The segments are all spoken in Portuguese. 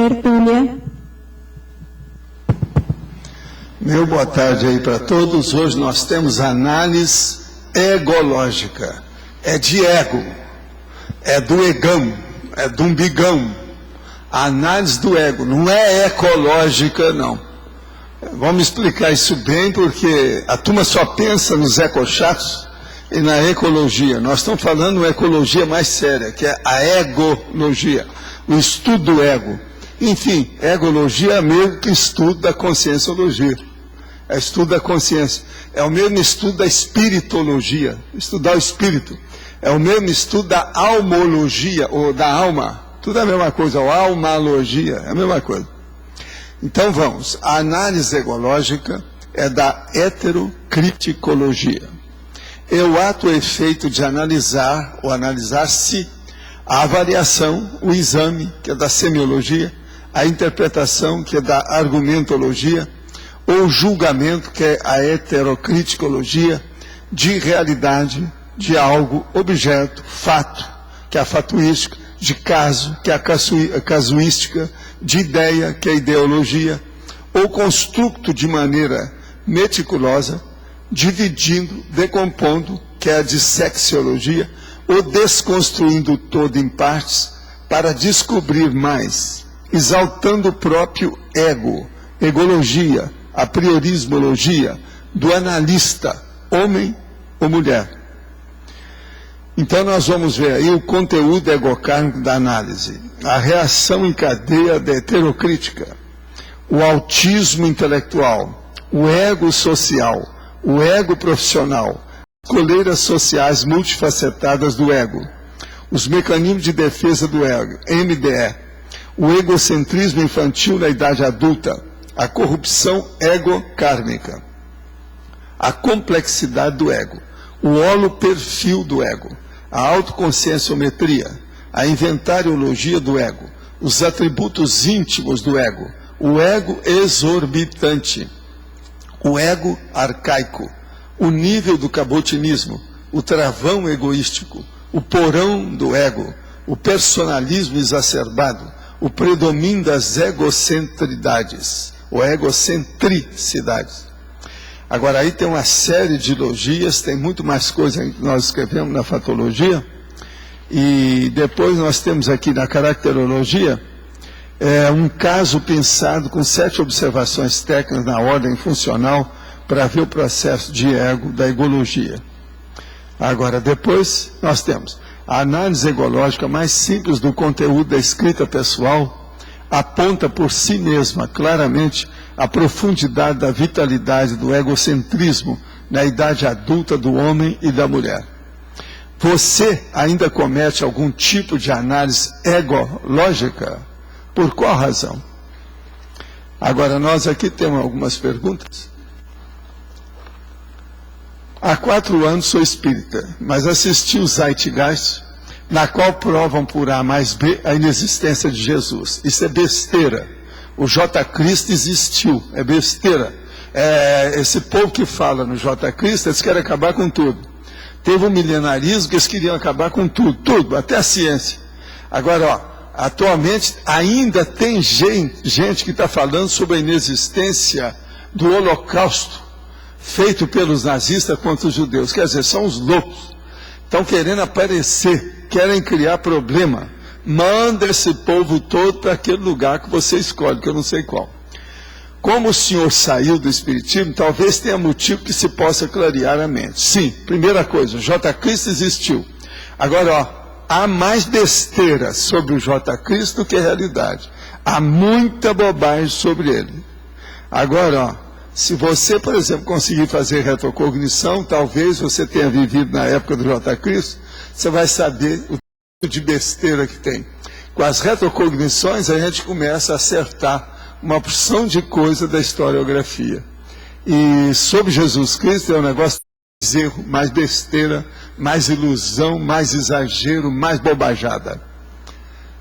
Tertúlia. Meu boa tarde aí para todos. Hoje nós temos análise egológica. É de ego, é do egão, é do umbigão. A análise do ego não é ecológica, não. Vamos explicar isso bem, porque a turma só pensa nos ecochatos e na ecologia. Nós estamos falando de uma ecologia mais séria, que é a egologia, o estudo do ego. Enfim, egologia é o mesmo que estudo da conscienciologia. É estudo da consciência. É o mesmo estudo da espiritologia, estudar o espírito. É o mesmo estudo da almologia, ou da alma. Tudo é a mesma coisa, ou almalogia, é a mesma coisa. Então vamos, a análise egológica é da heterocriticologia. É o ato ou efeito de analisar, ou analisar-se, a avaliação, o exame, que é da semiologia, a interpretação, que é da argumentologia, ou julgamento, que é a heterocriticologia, de realidade, de algo, objeto, fato, que é a fatuística, de caso, que é a casuística, de ideia, que é a ideologia, ou construto de maneira meticulosa, dividindo, decompondo, que é a dissexiologia, ou desconstruindo todo em partes, para descobrir mais, exaltando o próprio ego, egologia, a priorismologia, do analista, homem ou mulher. Então nós vamos ver aí o conteúdo egocármico da análise, a reação em cadeia da heterocrítica, o autismo intelectual, o ego social, o ego profissional, as coleiras sociais multifacetadas do ego, os mecanismos de defesa do ego, MDE, o egocentrismo infantil na idade adulta, a corrupção egocármica, a complexidade do ego, o holoperfil do ego, a autoconscienciometria, a inventariologia do ego, os atributos íntimos do ego, o ego exorbitante, o ego arcaico, o nível do cabotinismo, o travão egoístico, o porão do ego, o personalismo exacerbado, o predomínio das egocentridades, ou egocentricidades. Agora, aí tem uma série de logias, tem muito mais coisa que nós escrevemos na fatologia, e depois nós temos aqui na caracterologia, um caso pensado com 7 observações técnicas na ordem funcional, para ver o processo de ego da egologia. Agora, depois nós temos a análise egológica mais simples do conteúdo da escrita pessoal, aponta por si mesma claramente a profundidade da vitalidade do egocentrismo na idade adulta do homem e da mulher. Você ainda comete algum tipo de análise egológica? Por qual razão? Agora, nós aqui temos algumas perguntas. Há 4 anos sou espírita, mas assisti o Zeitgeist, na qual provam por A mais B a inexistência de Jesus. Isso é besteira. O J. Cristo existiu, é besteira. Esse povo que fala no J. Cristo, eles querem acabar com tudo. Teve um milenarismo que eles queriam acabar com tudo, tudo, até a ciência. Agora, atualmente ainda tem gente que está falando sobre a inexistência do Holocausto, feito pelos nazistas contra os judeus. Quer dizer, são os loucos. Estão querendo aparecer, querem criar problema. Manda esse povo todo para aquele lugar que você escolhe, que eu não sei qual. Como o senhor saiu do Espiritismo, talvez tenha motivo que se possa clarear a mente. Sim, primeira coisa, o J. Cristo existiu. Agora, há mais besteira sobre o J. Cristo do que realidade. Há muita bobagem sobre ele. Agora, se você, por exemplo, conseguir fazer retrocognição, talvez você tenha vivido na época do J. Cristo, você vai saber o tipo de besteira que tem. Com as retrocognições, a gente começa a acertar uma porção de coisa da historiografia. E sobre Jesus Cristo é um negócio mais erro, mais besteira, mais ilusão, mais exagero, mais bobajada.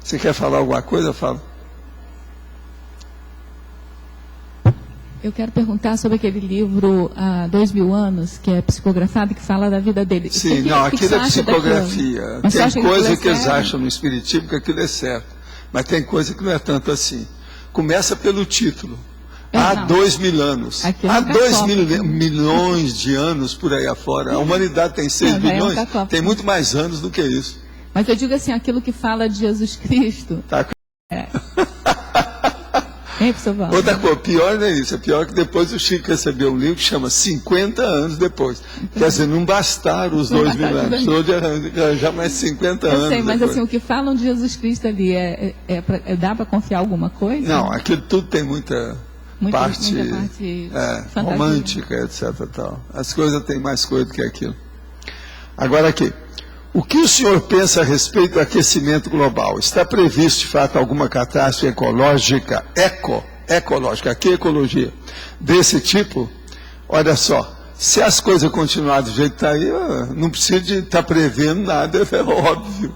Você quer falar alguma coisa? Fala. Eu quero perguntar sobre aquele livro há 2000 anos, que é psicografado, que fala da vida dele. Sim, não, aquilo é psicografia. Tem coisa que eles acham no Espiritismo que aquilo é certo. Mas tem coisa que não é tanto assim. Começa pelo título. Há 2.000 anos. Há 2.000 milhões de anos por aí afora. A humanidade tem 6 bilhões. Tem muito mais anos do que isso. Mas eu digo assim, aquilo que fala de Jesus Cristo. Tá. Outra coisa, pior não é isso. É pior que depois o Chico recebeu um livro que chama 50 anos depois. Quer dizer, não bastaram os 2.000 anos. Hoje já mais 50 anos. Eu sei, mas depois. Assim, o que falam de Jesus Cristo ali, dá para confiar alguma coisa? Não, aquilo tudo tem muita parte romântica, etc. Tal. As coisas têm mais coisa do que aquilo. Agora aqui. O que o senhor pensa a respeito do aquecimento global? Está previsto, de fato, alguma catástrofe ecológica, ecológica, aqui ecologia, desse tipo? Olha só, se as coisas continuarem do jeito que está aí, não precisa de estar prevendo nada, é óbvio.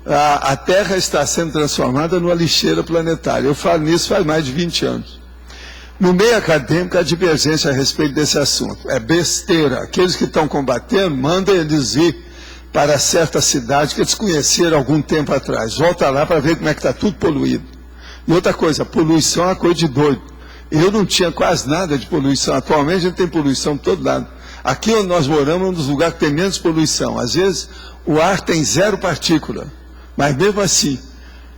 A Terra está sendo transformada numa lixeira planetária. Eu falo nisso faz mais de 20 anos. No meio acadêmico, há divergência a respeito desse assunto. É besteira. Aqueles que estão combatendo, mandem eles ir para certa cidade que eles conheceram algum tempo atrás. Volta lá para ver como é que está tudo poluído. E outra coisa, poluição é uma coisa de doido. Eu não tinha quase nada de poluição. Atualmente a gente tem poluição de todo lado. Aqui onde nós moramos é um dos lugares que tem menos poluição. Às vezes o ar tem 0 partícula. Mas mesmo assim,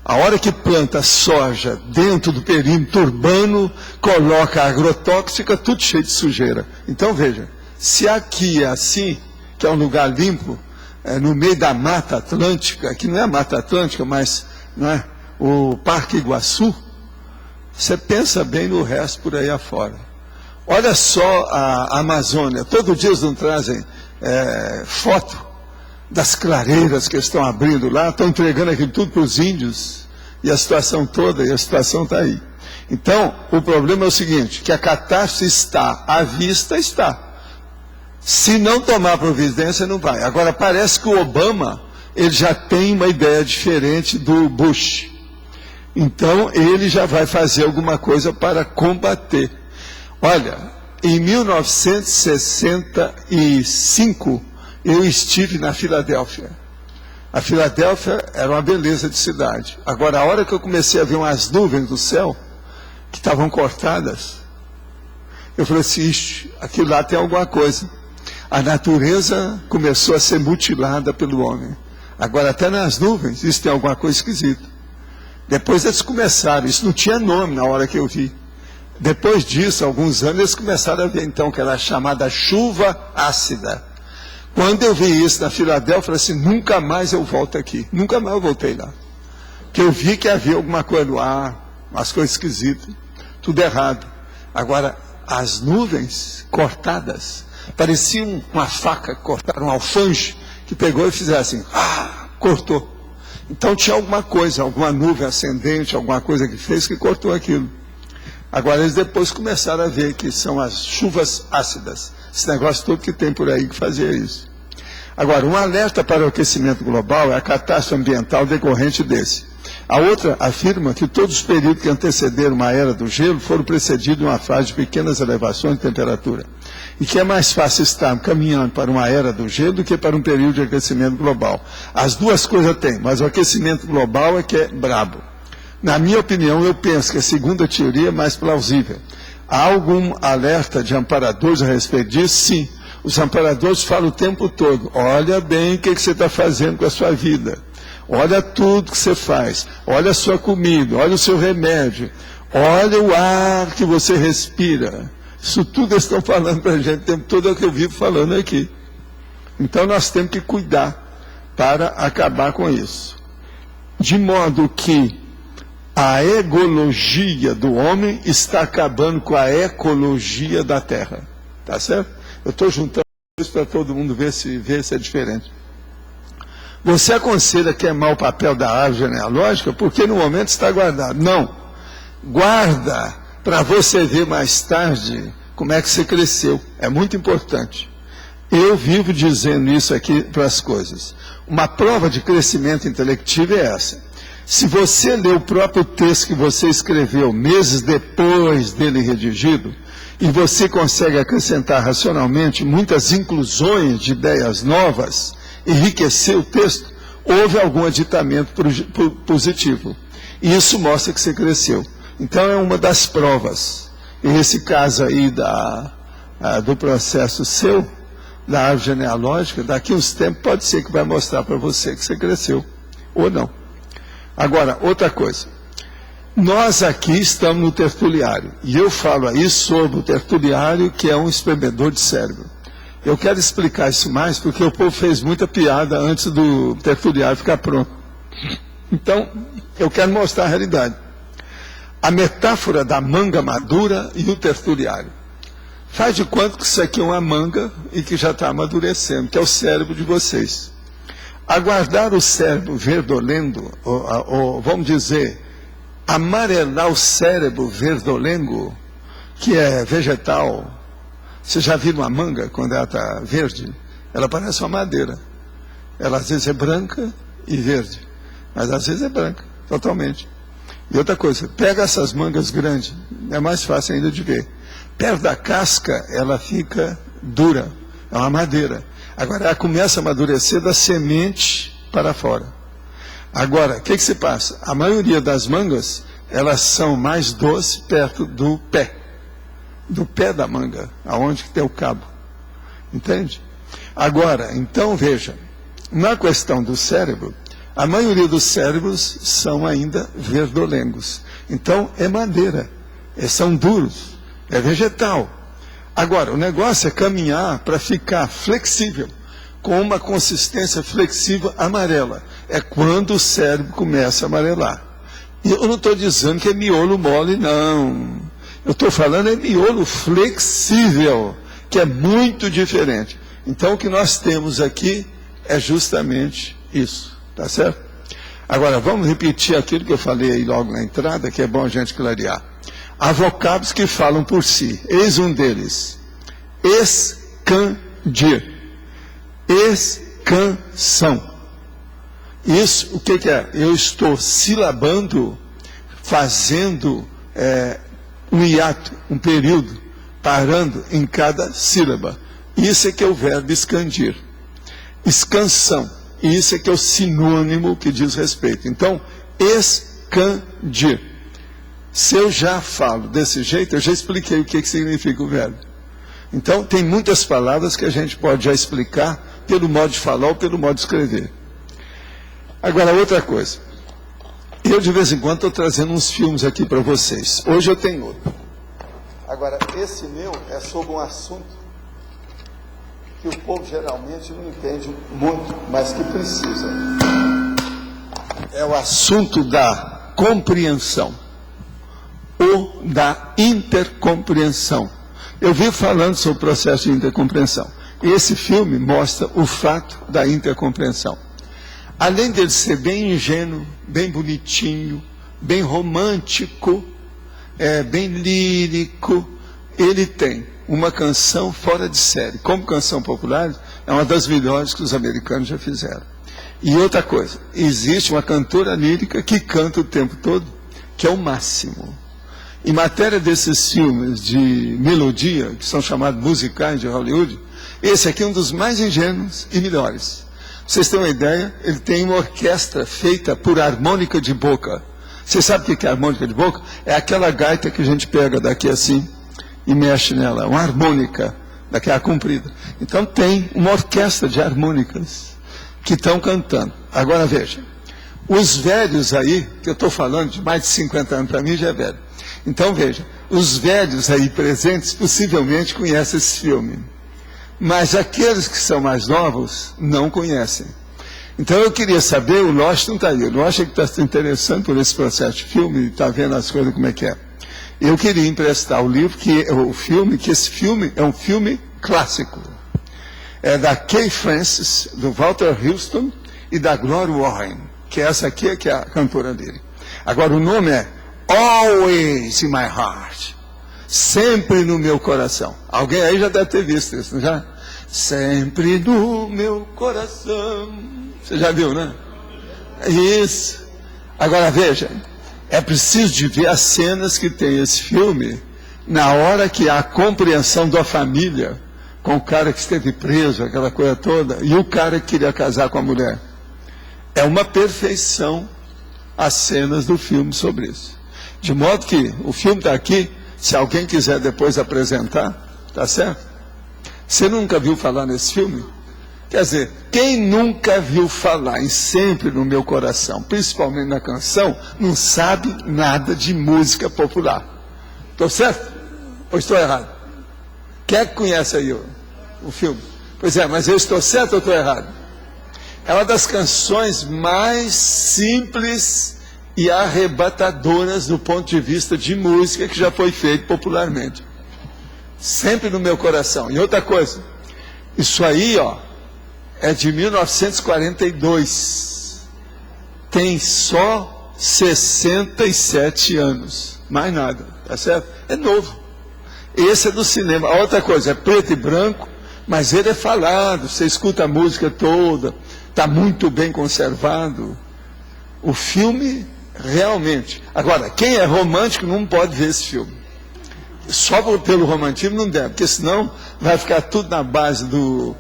a hora que planta soja dentro do perímetro urbano, coloca agrotóxica, tudo cheio de sujeira. Então veja, se aqui é assim, que é um lugar limpo, no meio da Mata Atlântica, que não é a Mata Atlântica, mas não é, o Parque Iguaçu, você pensa bem no resto por aí afora. Olha só a Amazônia, todo dia eles não trazem foto das clareiras que estão abrindo lá, estão entregando aquilo tudo para os índios, e a situação toda, e a situação está aí. Então, o problema é o seguinte, que a catástrofe está à vista, está. Se não tomar providência, não vai. Agora, parece que o Obama, ele já tem uma ideia diferente do Bush. Então, ele já vai fazer alguma coisa para combater. Olha, em 1965, eu estive na Filadélfia. A Filadélfia era uma beleza de cidade. Agora, a hora que eu comecei a ver umas nuvens do céu, que estavam cortadas, eu falei assim, ixi, aquilo lá tem alguma coisa. A natureza começou a ser mutilada pelo homem. Agora, até nas nuvens, isso tem alguma coisa esquisita. Depois eles começaram, isso não tinha nome na hora que eu vi. Depois disso, alguns anos, eles começaram a ver, então, que era a chamada chuva ácida. Quando eu vi isso na Filadélfia, eu falei assim, nunca mais eu volto aqui. Nunca mais eu voltei lá. Porque eu vi que havia alguma coisa no ar, umas coisas esquisitas, tudo errado. Agora, as nuvens cortadas, parecia uma faca, cortaram um alfange, que pegou e fizeram assim, cortou. Então tinha alguma coisa, alguma nuvem ascendente, alguma coisa que fez que cortou aquilo. Agora eles depois começaram a ver que são as chuvas ácidas, esse negócio todo que tem por aí que fazia isso. Agora, um alerta para o aquecimento global é a catástrofe ambiental decorrente desse. A outra afirma que todos os períodos que antecederam uma era do gelo foram precedidos de uma fase de pequenas elevações de temperatura. E que é mais fácil estar caminhando para uma era do gelo do que para um período de aquecimento global. As duas coisas tem, mas o aquecimento global é que é brabo. Na minha opinião, eu penso que a segunda teoria é mais plausível. Há algum alerta de amparadores a respeito disso? Sim. Os amparadores falam o tempo todo, olha bem o que você está fazendo com a sua vida. Olha tudo que você faz, olha a sua comida, olha o seu remédio, olha o ar que você respira. Isso tudo eles estão falando para a gente o tempo todo, é o que eu vivo falando aqui. Então nós temos que cuidar para acabar com isso. De modo que a egologia do homem está acabando com a ecologia da terra. Tá certo? Eu estou juntando isso para todo mundo ver se é diferente. Você aconselha queimar o papel da árvore genealógica porque no momento está guardado. Não. Guarda para você ver mais tarde como é que você cresceu. É muito importante. Eu vivo dizendo isso aqui para as coisas. Uma prova de crescimento intelectivo é essa. Se você lê o próprio texto que você escreveu meses depois dele redigido, e você consegue acrescentar racionalmente muitas inclusões de ideias novas, enriquecer o texto, houve algum aditamento positivo. E isso mostra que você cresceu. Então é uma das provas. E esse caso aí do processo seu, da árvore genealógica, daqui a uns tempos pode ser que vai mostrar para você que você cresceu, ou não. Agora, outra coisa. Nós aqui estamos no tertuliário, e eu falo aí sobre o tertuliário, que é um espremedor de cérebro. Eu quero explicar isso mais, porque o povo fez muita piada antes do tertuliário ficar pronto. Então, eu quero mostrar a realidade. A metáfora da manga madura e o tertuliário. Faz de conta que isso aqui é uma manga e que já está amadurecendo, que é o cérebro de vocês. Aguardar o cérebro verdolendo, ou vamos dizer, amarelar o cérebro verdolengo, que é vegetal. Você já viu uma manga quando ela está verde? Ela parece uma madeira. Ela às vezes é branca e verde, mas às vezes é branca, totalmente. E outra coisa, pega essas mangas grandes, é mais fácil ainda de ver. Perto da casca, ela fica dura, é uma madeira. Agora, ela começa a amadurecer da semente para fora. Agora, o que se passa? A maioria das mangas, elas são mais doces perto do pé da manga, aonde que tem o cabo. Entende? Agora, então, veja, na questão do cérebro, a maioria dos cérebros são ainda verdolengos. Então, é madeira, são duros, é vegetal. Agora, o negócio é caminhar para ficar flexível, com uma consistência flexível amarela. É quando o cérebro começa a amarelar. E eu não estou dizendo que é miolo mole, não. Eu estou falando é miolo flexível, que é muito diferente. Então, o que nós temos aqui é justamente isso, tá certo? Agora, vamos repetir aquilo que eu falei aí logo na entrada, que é bom a gente clarear. Há vocábulos que falam por si. Eis um deles. Escandir. Escansão. Isso, o que é? Eu estou silabando, fazendo um hiato, um período, parando em cada sílaba. Isso é que é o verbo escandir. Escansão. Isso é que é o sinônimo que diz respeito. Então, escandir. Se eu já falo desse jeito, eu já expliquei o que significa o verbo. Então, tem muitas palavras que a gente pode já explicar pelo modo de falar ou pelo modo de escrever. Agora, outra coisa. Eu, de vez em quando, estou trazendo uns filmes aqui para vocês. Hoje eu tenho outro. Agora, esse meu é sobre um assunto que o povo geralmente não entende muito, mas que precisa. É o assunto da compreensão ou da intercompreensão. Eu vi falando sobre o processo de intercompreensão. E esse filme mostra o fato da intercompreensão. Além dele ser bem ingênuo, bem bonitinho, bem romântico, bem lírico, ele tem uma canção fora de série. Como canção popular, é uma das melhores que os americanos já fizeram. E outra coisa, existe uma cantora lírica que canta o tempo todo, que é o máximo. Em matéria desses filmes de melodia, que são chamados musicais de Hollywood, esse aqui é um dos mais ingênuos e melhores. Vocês têm uma ideia? Ele tem uma orquestra feita por harmônica de boca. Você sabe o que é harmônica de boca? É aquela gaita que a gente pega daqui assim e mexe nela. Uma harmônica, daquela comprida. Então tem uma orquestra de harmônicas que estão cantando. Agora veja, os velhos aí, que eu estou falando de mais de 50 anos, para mim já é velho. Então veja, os velhos aí presentes possivelmente conhecem esse filme. Mas aqueles que são mais novos não conhecem. Então eu queria saber, o Lost não está aí. O Lost é que está se interessando por esse processo de filme, está vendo as coisas como é que é. Eu queria emprestar o livro, que esse filme é um filme clássico. É da Kay Francis, do Walter Houston e da Gloria Warren, que essa aqui é que é a cantora dele. Agora o nome é Always in My Heart. Sempre no meu coração. Alguém aí já deve ter visto isso, não já? Sempre no meu coração. Você já viu, né? Isso. Agora veja, é preciso de ver as cenas que tem esse filme na hora que há a compreensão da família com o cara que esteve preso, aquela coisa toda, e o cara que queria casar com a mulher. É uma perfeição as cenas do filme sobre isso. De modo que o filme está aqui, se alguém quiser depois apresentar, tá certo? Você nunca viu falar nesse filme? Quer dizer, quem nunca viu falar em Sempre no Meu Coração, principalmente na canção, não sabe nada de música popular. Estou certo? Ou estou errado? Quem é que conhece aí o filme? Pois é, mas eu estou certo ou estou errado? É uma das canções mais simples e arrebatadoras do ponto de vista de música que já foi feito popularmente. Sempre no Meu Coração. E outra coisa, isso aí, ó, é de 1942. Tem só 67 anos. Mais nada, tá certo? É novo. Esse é do cinema. A outra coisa, é preto e branco, mas ele é falado. Você escuta a música toda, está muito bem conservado. O filme, realmente. Agora, quem é romântico não pode ver esse filme. Só pelo romantismo não deve, porque senão vai ficar tudo na base do,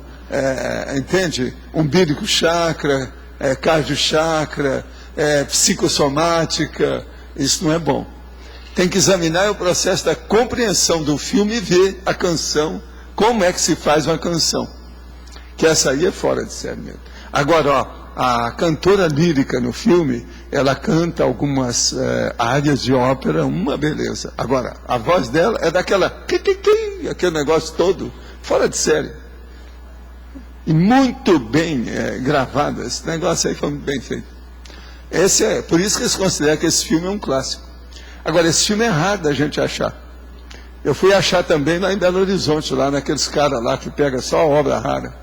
entende? Umbílico chakra, cardio chakra, psicossomática. Isso não é bom. Tem que examinar o processo da compreensão do filme e ver a canção, como é que se faz uma canção. Que essa aí é fora de série mesmo. Agora, ó, a cantora lírica no filme, ela canta algumas áreas de ópera, uma beleza. Agora, a voz dela é daquela, aquele negócio todo, fora de série. E muito bem gravada. Esse negócio aí foi muito bem feito. Por isso que eles consideram que esse filme é um clássico. Agora, esse filme é raro da gente achar. Eu fui achar também lá em Belo Horizonte, lá naqueles caras lá que pegam só obra rara.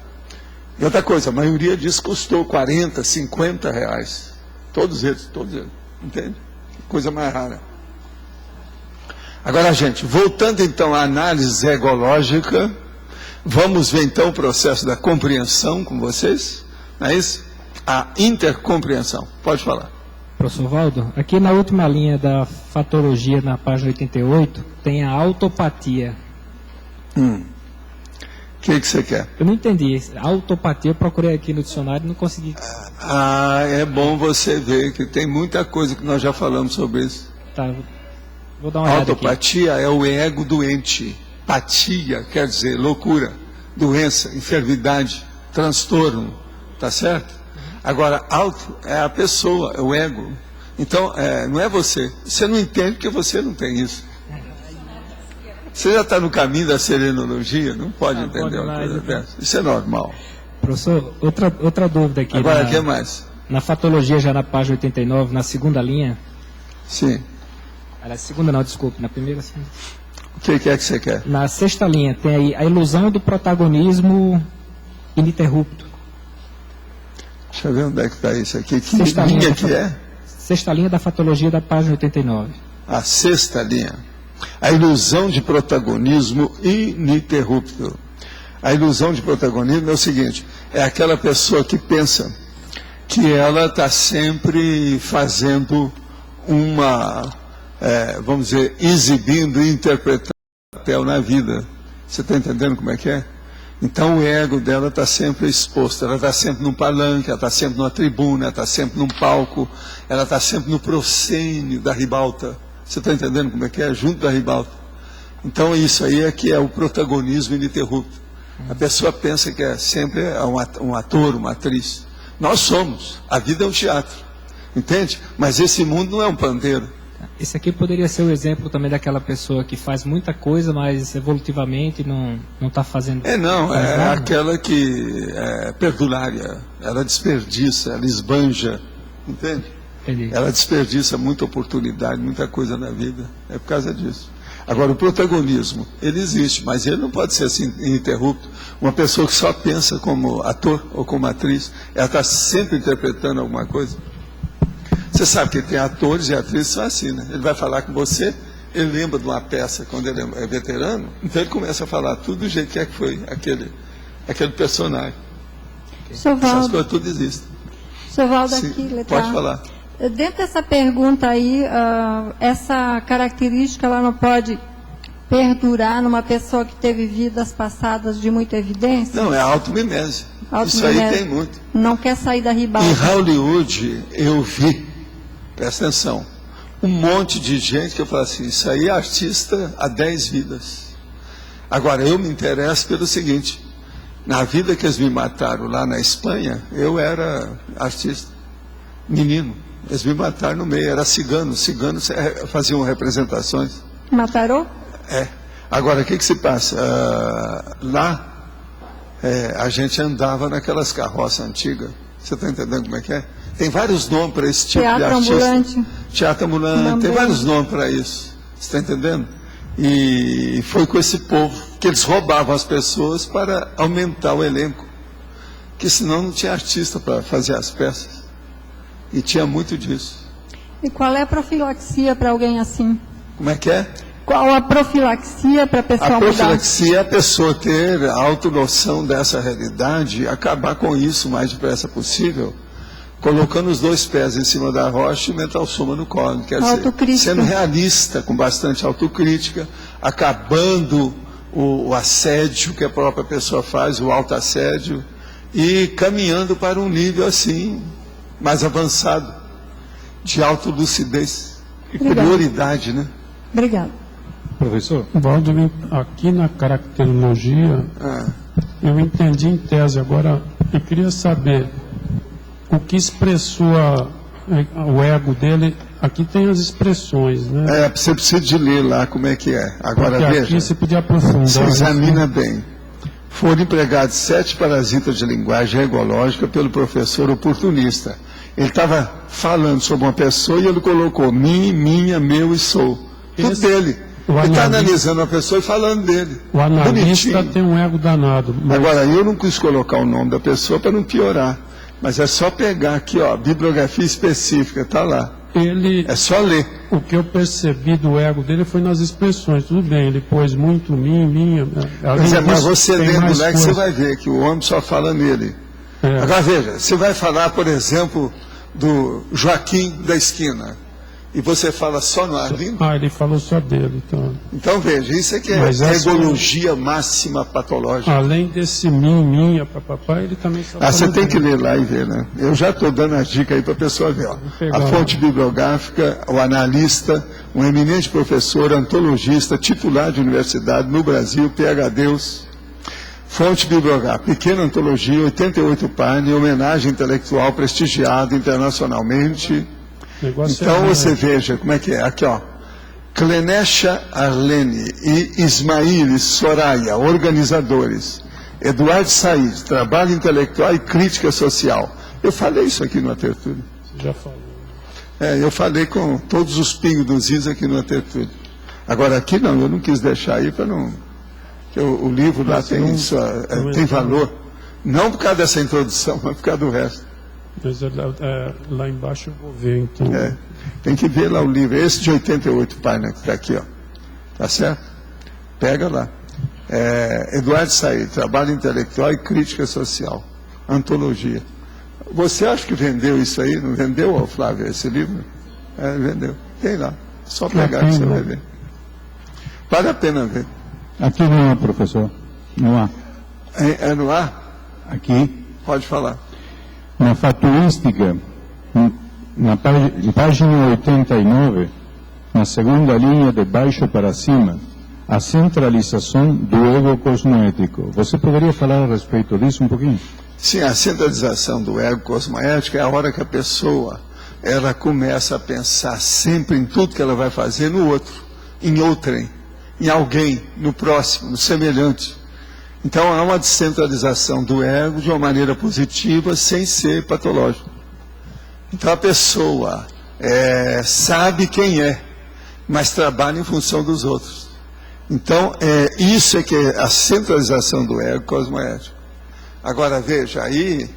E outra coisa, a maioria disso custou 40, 50 reais. Todos eles, entende? Coisa mais rara. Agora, gente, voltando então à análise egológica, vamos ver então o processo da compreensão com vocês, não é isso? A intercompreensão. Pode falar. Professor Valdo, aqui na última linha da fatologia, na página 88, tem a autopatia. O que você quer? Eu não entendi. Autopatia, eu procurei aqui no dicionário e não consegui. É bom você ver que tem muita coisa que nós já falamos sobre isso. Tá, vou dar uma olhada aqui. Autopatia é o ego doente. Patia quer dizer loucura, doença, enfermidade, transtorno. Tá certo? Agora, auto é a pessoa, é o ego. Então, não é você. Você não entende porque você não tem isso. Você já está no caminho da serenologia, não pode entender uma coisa dessa. Isso é normal. Professor, outra dúvida aqui. Agora, o que mais? Na fatologia, já na página 89, na segunda linha. Sim. Na segunda não, desculpe, na primeira sim. O que é que você quer? Na sexta linha, tem aí a ilusão do protagonismo ininterrupto. Deixa eu ver onde é que está isso aqui. Que linha que é? Sexta linha da fatologia da página 89. A sexta linha. A ilusão de protagonismo ininterrupto. A ilusão de protagonismo é o seguinte, é aquela pessoa que pensa que ela está sempre fazendo vamos dizer, exibindo e interpretando um papel na vida. Você está entendendo como é que é? Então o ego dela está sempre exposto, ela está sempre num palanque, ela está sempre numa tribuna, ela está sempre num palco, ela está sempre no proscênio da ribalta. Você está entendendo como é que é? Junto da ribalta. Então isso aí é que é o protagonismo ininterrupto. A pessoa pensa que é sempre um ator, uma atriz. Nós somos. A vida é um teatro. Entende? Mas esse mundo não é um pandeiro. Esse aqui poderia ser o exemplo também daquela pessoa que faz muita coisa, mas evolutivamente não está fazendo. É aquela que é perdulária. Ela desperdiça, ela esbanja. Entende? Entendi. Ela desperdiça muita oportunidade, muita coisa na vida. É por causa disso. Agora, o protagonismo, ele existe, mas ele não pode ser assim ininterrupto. Uma pessoa que só pensa como ator ou como atriz, ela está sempre interpretando alguma coisa. Você sabe que tem atores e atrizes que são assim, né? Ele vai falar com você, ele lembra de uma peça quando ele é veterano, então ele começa a falar tudo do jeito que foi aquele personagem. Essas coisas tudo existem. Sr. Valdo, aqui, letra. Pode falar. Dentro dessa pergunta aí, essa característica ela não pode perdurar numa pessoa que teve vidas passadas de muita evidência? Não, é a automimese. Isso aí tem muito. Não quer sair da ribalta. Em Hollywood, eu vi, presta atenção, um monte de gente que eu falo assim, isso aí é artista há 10 vidas. Agora, eu me interesso pelo seguinte, na vida que eles me mataram lá na Espanha, eu era artista, menino. Eles me mataram no meio, era cigano. Ciganos faziam representações. Mataram? É. Agora, o que se passa? Lá, a gente andava naquelas carroças antigas. Você está entendendo como é que é? Tem vários nomes para esse tipo de artista. Ambulante. Teatro ambulante. Tem vários nomes para isso. Você está entendendo? E foi com esse povo que eles roubavam as pessoas para aumentar o elenco. Porque senão não tinha artista para fazer as peças. E tinha muito disso. E qual é a profilaxia para alguém assim? Como é que é? Qual a profilaxia para a pessoa A mudar? profilaxia é a pessoa ter a autonoção dessa realidade, acabar com isso o mais depressa possível, colocando os 2 pés em cima da rocha e mental soma no colo. Quer dizer, sendo realista, com bastante autocrítica, acabando o assédio que a própria pessoa faz, o autoassédio, e caminhando para um nível assim, mais avançado, de autolucidez e prioridade, né? Obrigado. Professor, Valdemir, aqui na caracterologia, eu entendi em tese, agora eu queria saber o que expressou o ego dele. Aqui tem as expressões, né? Você precisa de ler lá como é que é. Agora porque veja, aqui você podia aprofundar. você examina bem. Foram empregados 7 parasitas de linguagem egológica pelo professor oportunista. Ele estava falando sobre uma pessoa e ele colocou mim, minha, meu e sou. Tudo dele. Ele está analisando a pessoa e falando dele. O analista bonitinho. tem um ego danado. Agora, eu não quis colocar o nome da pessoa para não piorar. Mas é só pegar aqui, ó, bibliografia específica, está lá. É só ler. O que eu percebi do ego dele foi nas expressões. Tudo bem, ele pôs muito mim, minha. Mas você lendo lá que você vai ver que o homem só fala nele. Agora veja, você vai falar, por exemplo, do Joaquim da esquina. E você fala só no Arlindo? Ele falou só dele. Então veja, isso é que é egologia máxima patológica. Além desse mim, minha, papapá, ele também só você tem que ler lá e ver, né? Eu já estou dando a dica aí para a pessoa ver. Ó. A fonte bibliográfica, o analista, um eminente professor, antologista, titular de universidade no Brasil, PhDs. Fonte bibliográfica, pequena antologia, 88 páginas, homenagem intelectual prestigiada internacionalmente. Então você veja como é que é. Aqui, ó. Clenesha Arlene e Ismaíl Soraya, organizadores. Eduardo Said, trabalho intelectual e crítica social. Eu falei isso aqui no Atertúlio. Você já falou. Eu falei com todos os pingos dos is aqui no Atertúlio. Agora aqui não, eu não quis deixar aí para não... O livro lá tem valor. Não por causa dessa introdução, mas por causa do resto. Mas lá embaixo eu vou ver, então. Tem que ver lá o livro. Esse de 88 páginas que está aqui, ó. Tá certo? Pega lá. Eduardo Said, trabalho intelectual e crítica social. Antologia. Você acha que vendeu isso aí? Não vendeu, Flávio, esse livro? Vendeu. Tem lá. Só pegar que você vai ver. Vale a pena ver. Aqui não há, professor. Não há. É no ar? Aqui. Pode falar. Na fatuística, na página 89, na segunda linha de baixo para cima, a centralização do ego cosmoético. Você poderia falar a respeito disso um pouquinho? Sim, a centralização do ego cosmoético é a hora que a pessoa ela começa a pensar sempre em tudo que ela vai fazer no outro, em outrem, em alguém, no próximo, no semelhante. Então há uma descentralização do ego de uma maneira positiva, sem ser patológico. Então a pessoa sabe quem é, mas trabalha em função dos outros. Então isso é que é a centralização do ego cosmoético. Agora veja, aí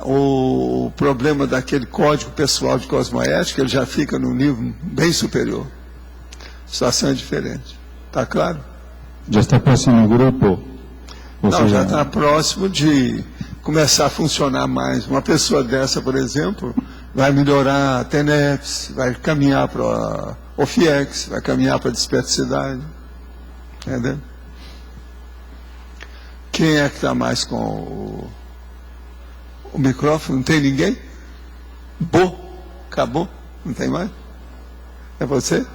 o problema daquele código pessoal de cosmoética, ele já fica num nível bem superior. A situação é diferente. Está claro? Já está próximo no grupo? Não, já está próximo de começar a funcionar mais. Uma pessoa dessa, por exemplo, vai melhorar a TENEPS, vai caminhar para o FIEX, vai caminhar para a disperticidade. Entendeu? Quem é que está mais com O microfone, não tem ninguém? Acabou? Não tem mais? É você?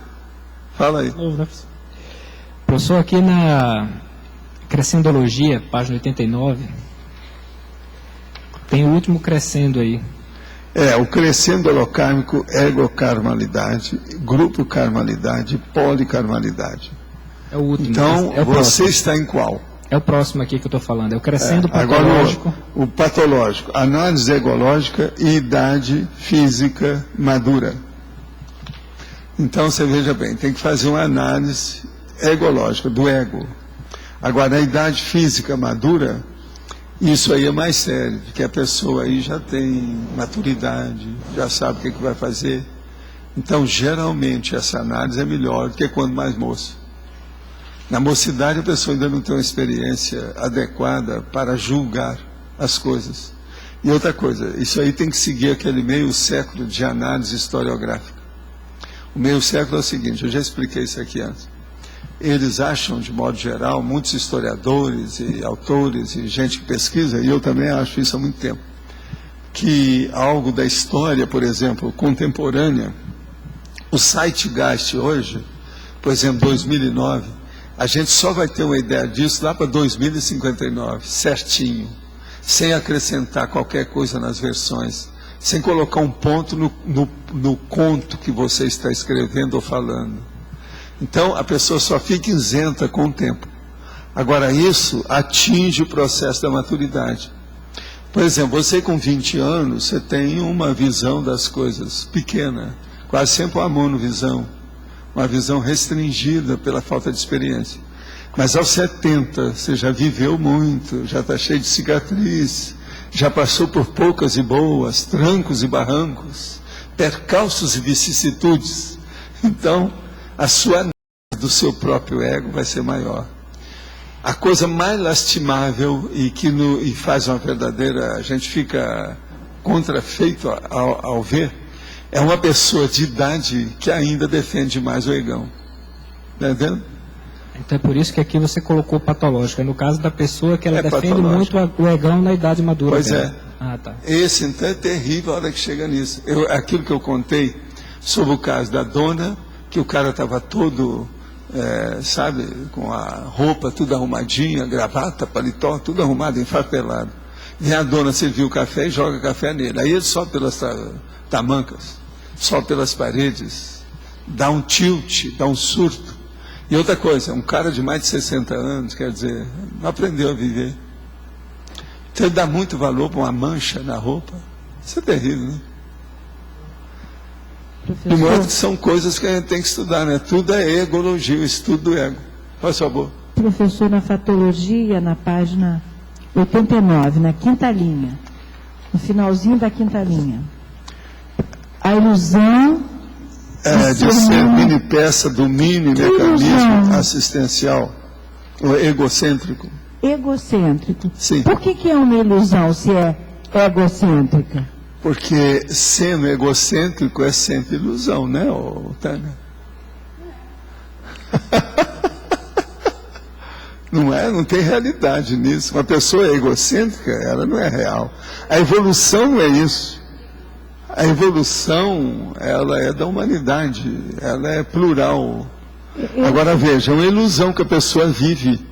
Fala aí. Professor, aqui na Crescendologia, página 89, tem o último crescendo aí. O crescendo holocármico, egocarmalidade, grupo carmalidade, policarmalidade. É o último. Então, é o você próximo. está em qual? É o próximo aqui que eu estou falando, é o crescendo patológico. Agora, o patológico, análise egológica e idade física madura. Então, você veja bem, tem que fazer uma análise egológica, do ego. Agora, a idade física madura, isso aí é mais sério, porque a pessoa aí já tem maturidade, já sabe o que vai fazer. Então, geralmente, essa análise é melhor do que quando mais moço. Na mocidade, a pessoa ainda não tem uma experiência adequada para julgar as coisas. E outra coisa, isso aí tem que seguir aquele meio século de análise historiográfica. O meio século é o seguinte, eu já expliquei isso aqui antes. Eles acham, de modo geral, muitos historiadores e autores e gente que pesquisa, e eu também acho isso há muito tempo, que algo da história, por exemplo, contemporânea, o Zeitgeist hoje, por exemplo, 2009, a gente só vai ter uma ideia disso lá para 2059, certinho, sem acrescentar qualquer coisa nas versões, sem colocar um ponto no conto que você está escrevendo ou falando. Então, a pessoa só fica isenta com o tempo. Agora, isso atinge o processo da maturidade. Por exemplo, você com 20 anos, você tem uma visão das coisas pequena, quase sempre uma monovisão, uma visão restringida pela falta de experiência. Mas aos 70, você já viveu muito, já está cheio de cicatriz, já passou por poucas e boas, trancos e barrancos, percalços e vicissitudes. Então, a sua análise do seu próprio ego vai ser maior. A coisa mais lastimável e faz uma verdadeira, a gente fica contrafeito ao ver, é uma pessoa de idade que ainda defende mais o egão. Está entendendo? Então é por isso que aqui você colocou patológico. É no caso da pessoa que ela defende muito o egão na idade madura. Pois dela. é. Tá. Esse então é terrível a hora que chega nisso. Aquilo que eu contei sobre o caso da dona, que o cara estava todo, sabe, com a roupa tudo arrumadinha, gravata, paletó, tudo arrumado, enfarpelado. Vem a dona servir o café e joga café nele. Aí ele sobe pelas tamancas, sobe pelas paredes, dá um tilt, dá um surto. E outra coisa, um cara de mais de 60 anos, quer dizer, não aprendeu a viver. Então ele dá muito valor para uma mancha na roupa. Isso é terrível, né? De modo que são coisas que a gente tem que estudar, né? Tudo é egologia, o estudo do ego. Faz favor. Professor, na fatologia, na página 89, na quinta linha, no finalzinho da quinta linha, a ilusão de ser mini peça do mini mecanismo assistencial, ou egocêntrico. Egocêntrico. Sim. Por que é uma ilusão se é egocêntrica? Porque sendo egocêntrico é sempre ilusão, né, Tânia? Não é? Não tem realidade nisso. Uma pessoa egocêntrica, ela não é real. A evolução não é isso. A evolução, ela é da humanidade, ela é plural. Agora veja, é uma ilusão que a pessoa vive.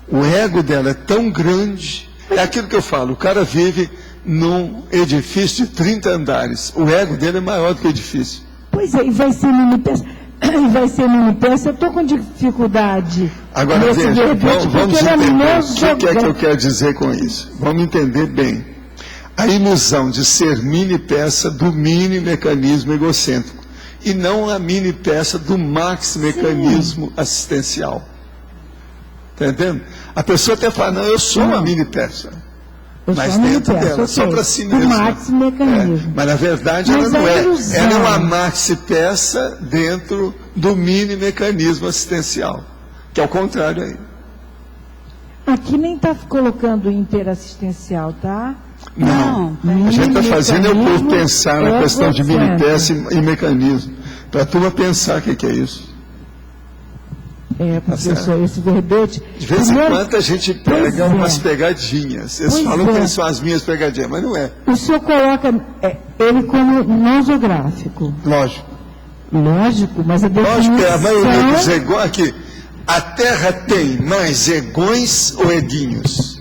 O ego dela é tão grande, é aquilo que eu falo, o cara vive num edifício de 30 andares, o ego dele é maior do que o edifício. Pois é, e vai ser mini peça, eu estou com dificuldade. Agora veja, vamos entender o que é que eu quero dizer com isso. Vamos entender bem. A ilusão de ser mini peça do mini mecanismo egocêntrico e não a mini peça do maxi mecanismo assistencial. Está entendendo? A pessoa até fala, não, eu sou uma mini peça. Mas dentro dela, só para si mesma. Maxi mecanismo. Mas na verdade ela não é. Ela é uma maxi peça dentro do mini mecanismo assistencial. Que é o contrário aí. Aqui nem está colocando interassistencial, tá? Não, a gente está fazendo por pensar na questão de mini peça e mecanismo. Para a turma pensar o que é isso. professor, esse verbete. De vez em quando a gente pega umas pegadinhas. Eles falam que são as minhas pegadinhas, mas não é. O senhor coloca ele como nosográfico. Lógico. Lógico, mas a definição... Lógico, a maioria dos egões... Aqui, a Terra tem mais egões ou eguinhos?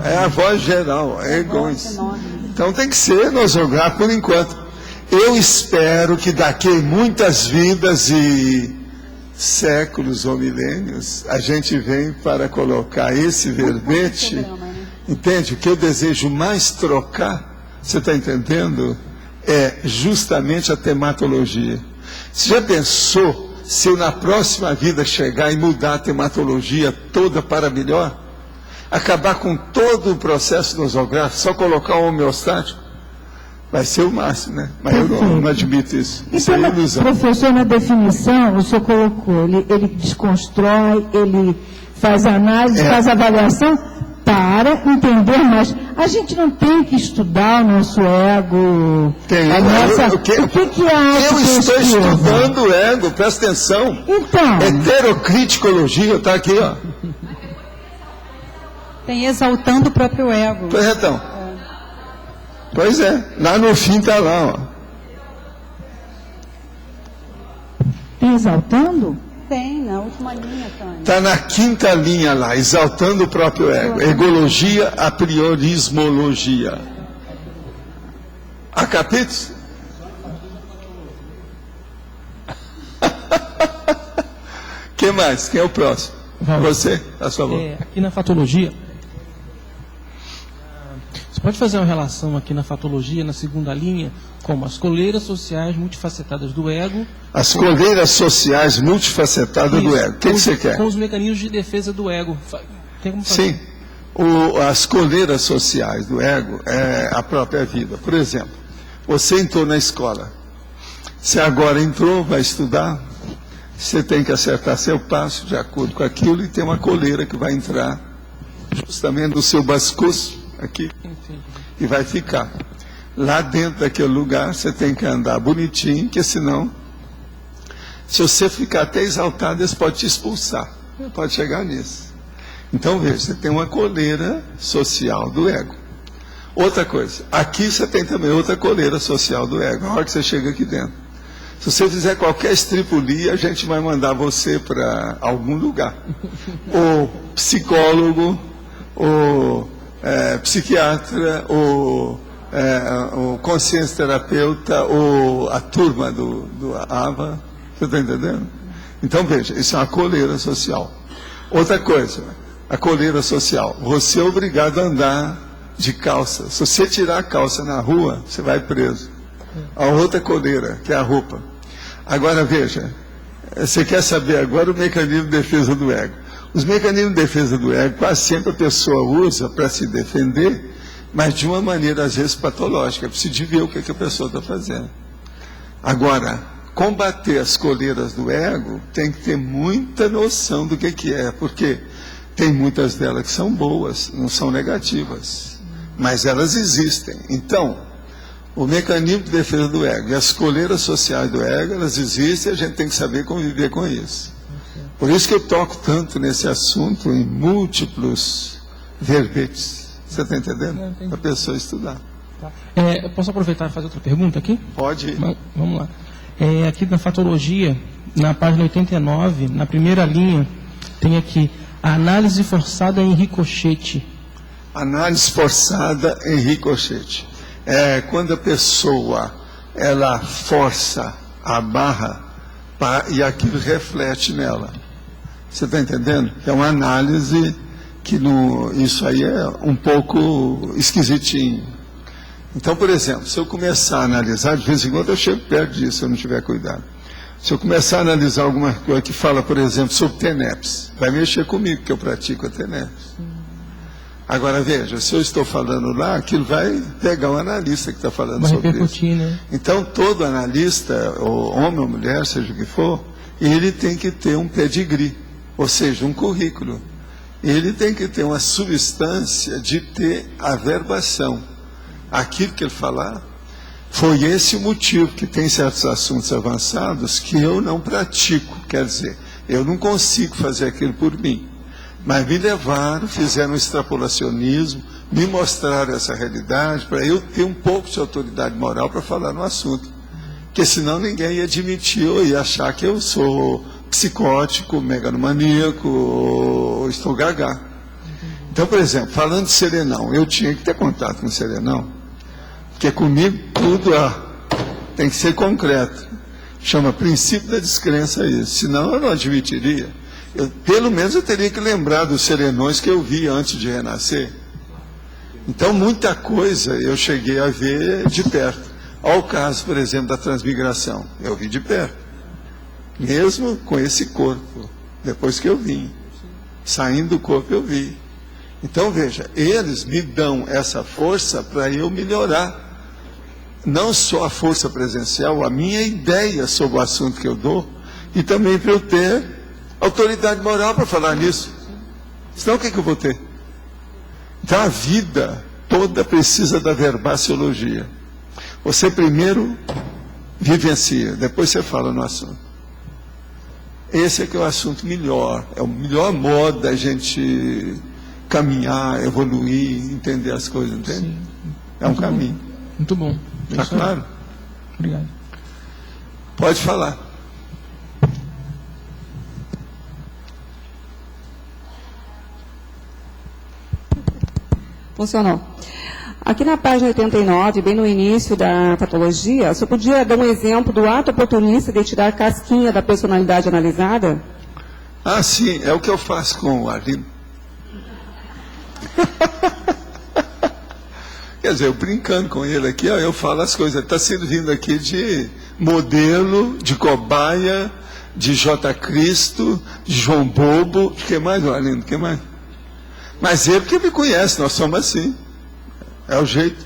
É a voz geral, egões. Então tem que ser nosográfico por enquanto. Eu espero que daqui a muitas vidas e séculos ou milênios, a gente vem para colocar esse verbete, entende? O que eu desejo mais trocar, você está entendendo? É justamente a tematologia. Você já pensou se eu na próxima vida chegar e mudar a tematologia toda para melhor? Acabar com todo o processo nosográfico, só colocar um homeostático? Vai ser o máximo, né? Mas eu não admito isso. Isso é ilusão. Professor, na definição, o senhor colocou, ele desconstrói, ele faz análise, faz avaliação para entender mais. A gente não tem que estudar o nosso ego. Tem. O que é eu estou estudando o ego, presta atenção. Então. Heterocriticologia, está aqui, ó. Tem exaltando o próprio ego. Pois então. Pois é, lá no fim está lá, ó. Tem exaltando? Tem, na última linha, Tânia. Está na 5ª linha lá, exaltando o próprio ego. Egologia, a priorismologia. Há capítulos? Quem mais? Quem é o próximo? Você, a sua voz. Aqui na fatologia, você pode fazer uma relação aqui na fatologia, na 2ª linha, como as coleiras sociais multifacetadas do ego. As coleiras sociais multifacetadas do ego. O que você quer? Com os mecanismos de defesa do ego. Tem como fazer? Sim. As coleiras sociais do ego é a própria vida. Por exemplo, você entrou na escola. Você agora entrou, vai estudar. Você tem que acertar seu passo de acordo com aquilo e tem uma coleira que vai entrar justamente no seu bascurso aqui e vai ficar. Lá dentro daquele lugar você tem que andar bonitinho, porque senão, se você ficar até exaltado, eles podem te expulsar. Pode chegar nisso. Então veja, você tem uma coleira social do ego. Outra coisa, aqui você tem também outra coleira social do ego, a hora que você chega aqui dentro. Se você fizer qualquer estripulia, a gente vai mandar você para algum lugar. Ou psicólogo, ou psiquiatra, ou consciência terapeuta, ou a turma do AVA. Você está entendendo? Então veja, isso é uma coleira social. Outra coisa, a coleira social. Você é obrigado a andar de calça. Se você tirar a calça na rua, você vai preso. A outra coleira, que é a roupa. Agora veja, você quer saber agora o mecanismo de defesa do ego. Os mecanismos de defesa do ego, quase sempre a pessoa usa para se defender, mas de uma maneira às vezes patológica. Precisa ver o que a pessoa está fazendo. Agora, combater as coleiras do ego tem que ter muita noção do que é, porque tem muitas delas que são boas, não são negativas, mas elas existem. Então, o mecanismo de defesa do ego e as coleiras sociais do ego, elas existem e a gente tem que saber conviver com isso. Por isso que eu toco tanto nesse assunto em múltiplos verbetes. Você está entendendo? Para a pessoa estudar. Tá. Eu posso aproveitar e fazer outra pergunta aqui? Pode ir. Vamos lá. Aqui na fatologia, na página 89, na primeira linha, tem aqui a análise forçada em ricochete. Análise forçada em ricochete. É quando a pessoa ela força a barra e aquilo reflete nela. Você está entendendo? É uma análise que isso aí é um pouco esquisitinho. Então, por exemplo, se eu começar a analisar, de vez em quando eu chego perto disso, se eu não tiver cuidado. Se eu começar a analisar alguma coisa que fala, por exemplo, sobre TENEPS, vai mexer comigo, porque eu pratico a TENEPS. Agora veja, se eu estou falando lá, aquilo vai pegar um analista que está falando sobre isso. Né? Então todo analista, ou homem ou mulher, seja o que for, ele tem que ter um pedigree, ou seja, um currículo. Ele tem que ter uma substância de ter averbação. Aquilo que ele falar, Foi esse o motivo que tem certos assuntos avançados que eu não pratico, quer dizer, eu não consigo fazer aquilo por mim. Mas me levaram, fizeram um extrapolacionismo, me mostraram essa realidade para eu ter um pouco de autoridade moral para falar no assunto. Porque senão ninguém ia admitir ou ia achar que eu sou psicótico, megalomaníaco, ou estou gaga. Então, por exemplo, falando de serenão, eu tinha que ter contato com o serenão, porque comigo tudo tem que ser concreto. Chama princípio da descrença isso, senão eu não admitiria. Pelo menos eu teria que lembrar dos serenões que eu vi antes de renascer. Então, muita coisa eu cheguei a ver de perto. Olha o caso, por exemplo, da transmigração. Eu vi de perto. Mesmo com esse corpo. Depois que eu vim. Saindo do corpo eu vi. Então, veja, eles me dão essa força para eu melhorar. Não só a força presencial, a minha ideia sobre o assunto que eu dou. E também para eu ter autoridade moral para falar nisso. Senão o que eu vou ter? Então a vida toda precisa da verbaciologia. Você primeiro vivencia, depois você fala no assunto. Esse é que é o assunto melhor. É o melhor modo da gente caminhar, evoluir, entender as coisas, entende? Sim. É um caminho. Muito bom. Está claro? Obrigado. Pode falar. Funcionou. Aqui na página 89, bem no início da patologia, você podia dar um exemplo do ato oportunista de tirar casquinha da personalidade analisada? Ah, sim, é o que eu faço com o Arlindo. Quer dizer, eu brincando com ele aqui, ó, eu falo as coisas. Ele está servindo aqui de modelo, de cobaia, de J. Cristo, de João Bobo. O que mais, Arlindo? O que mais? Mas ele que me conhece, nós somos assim. É o jeito.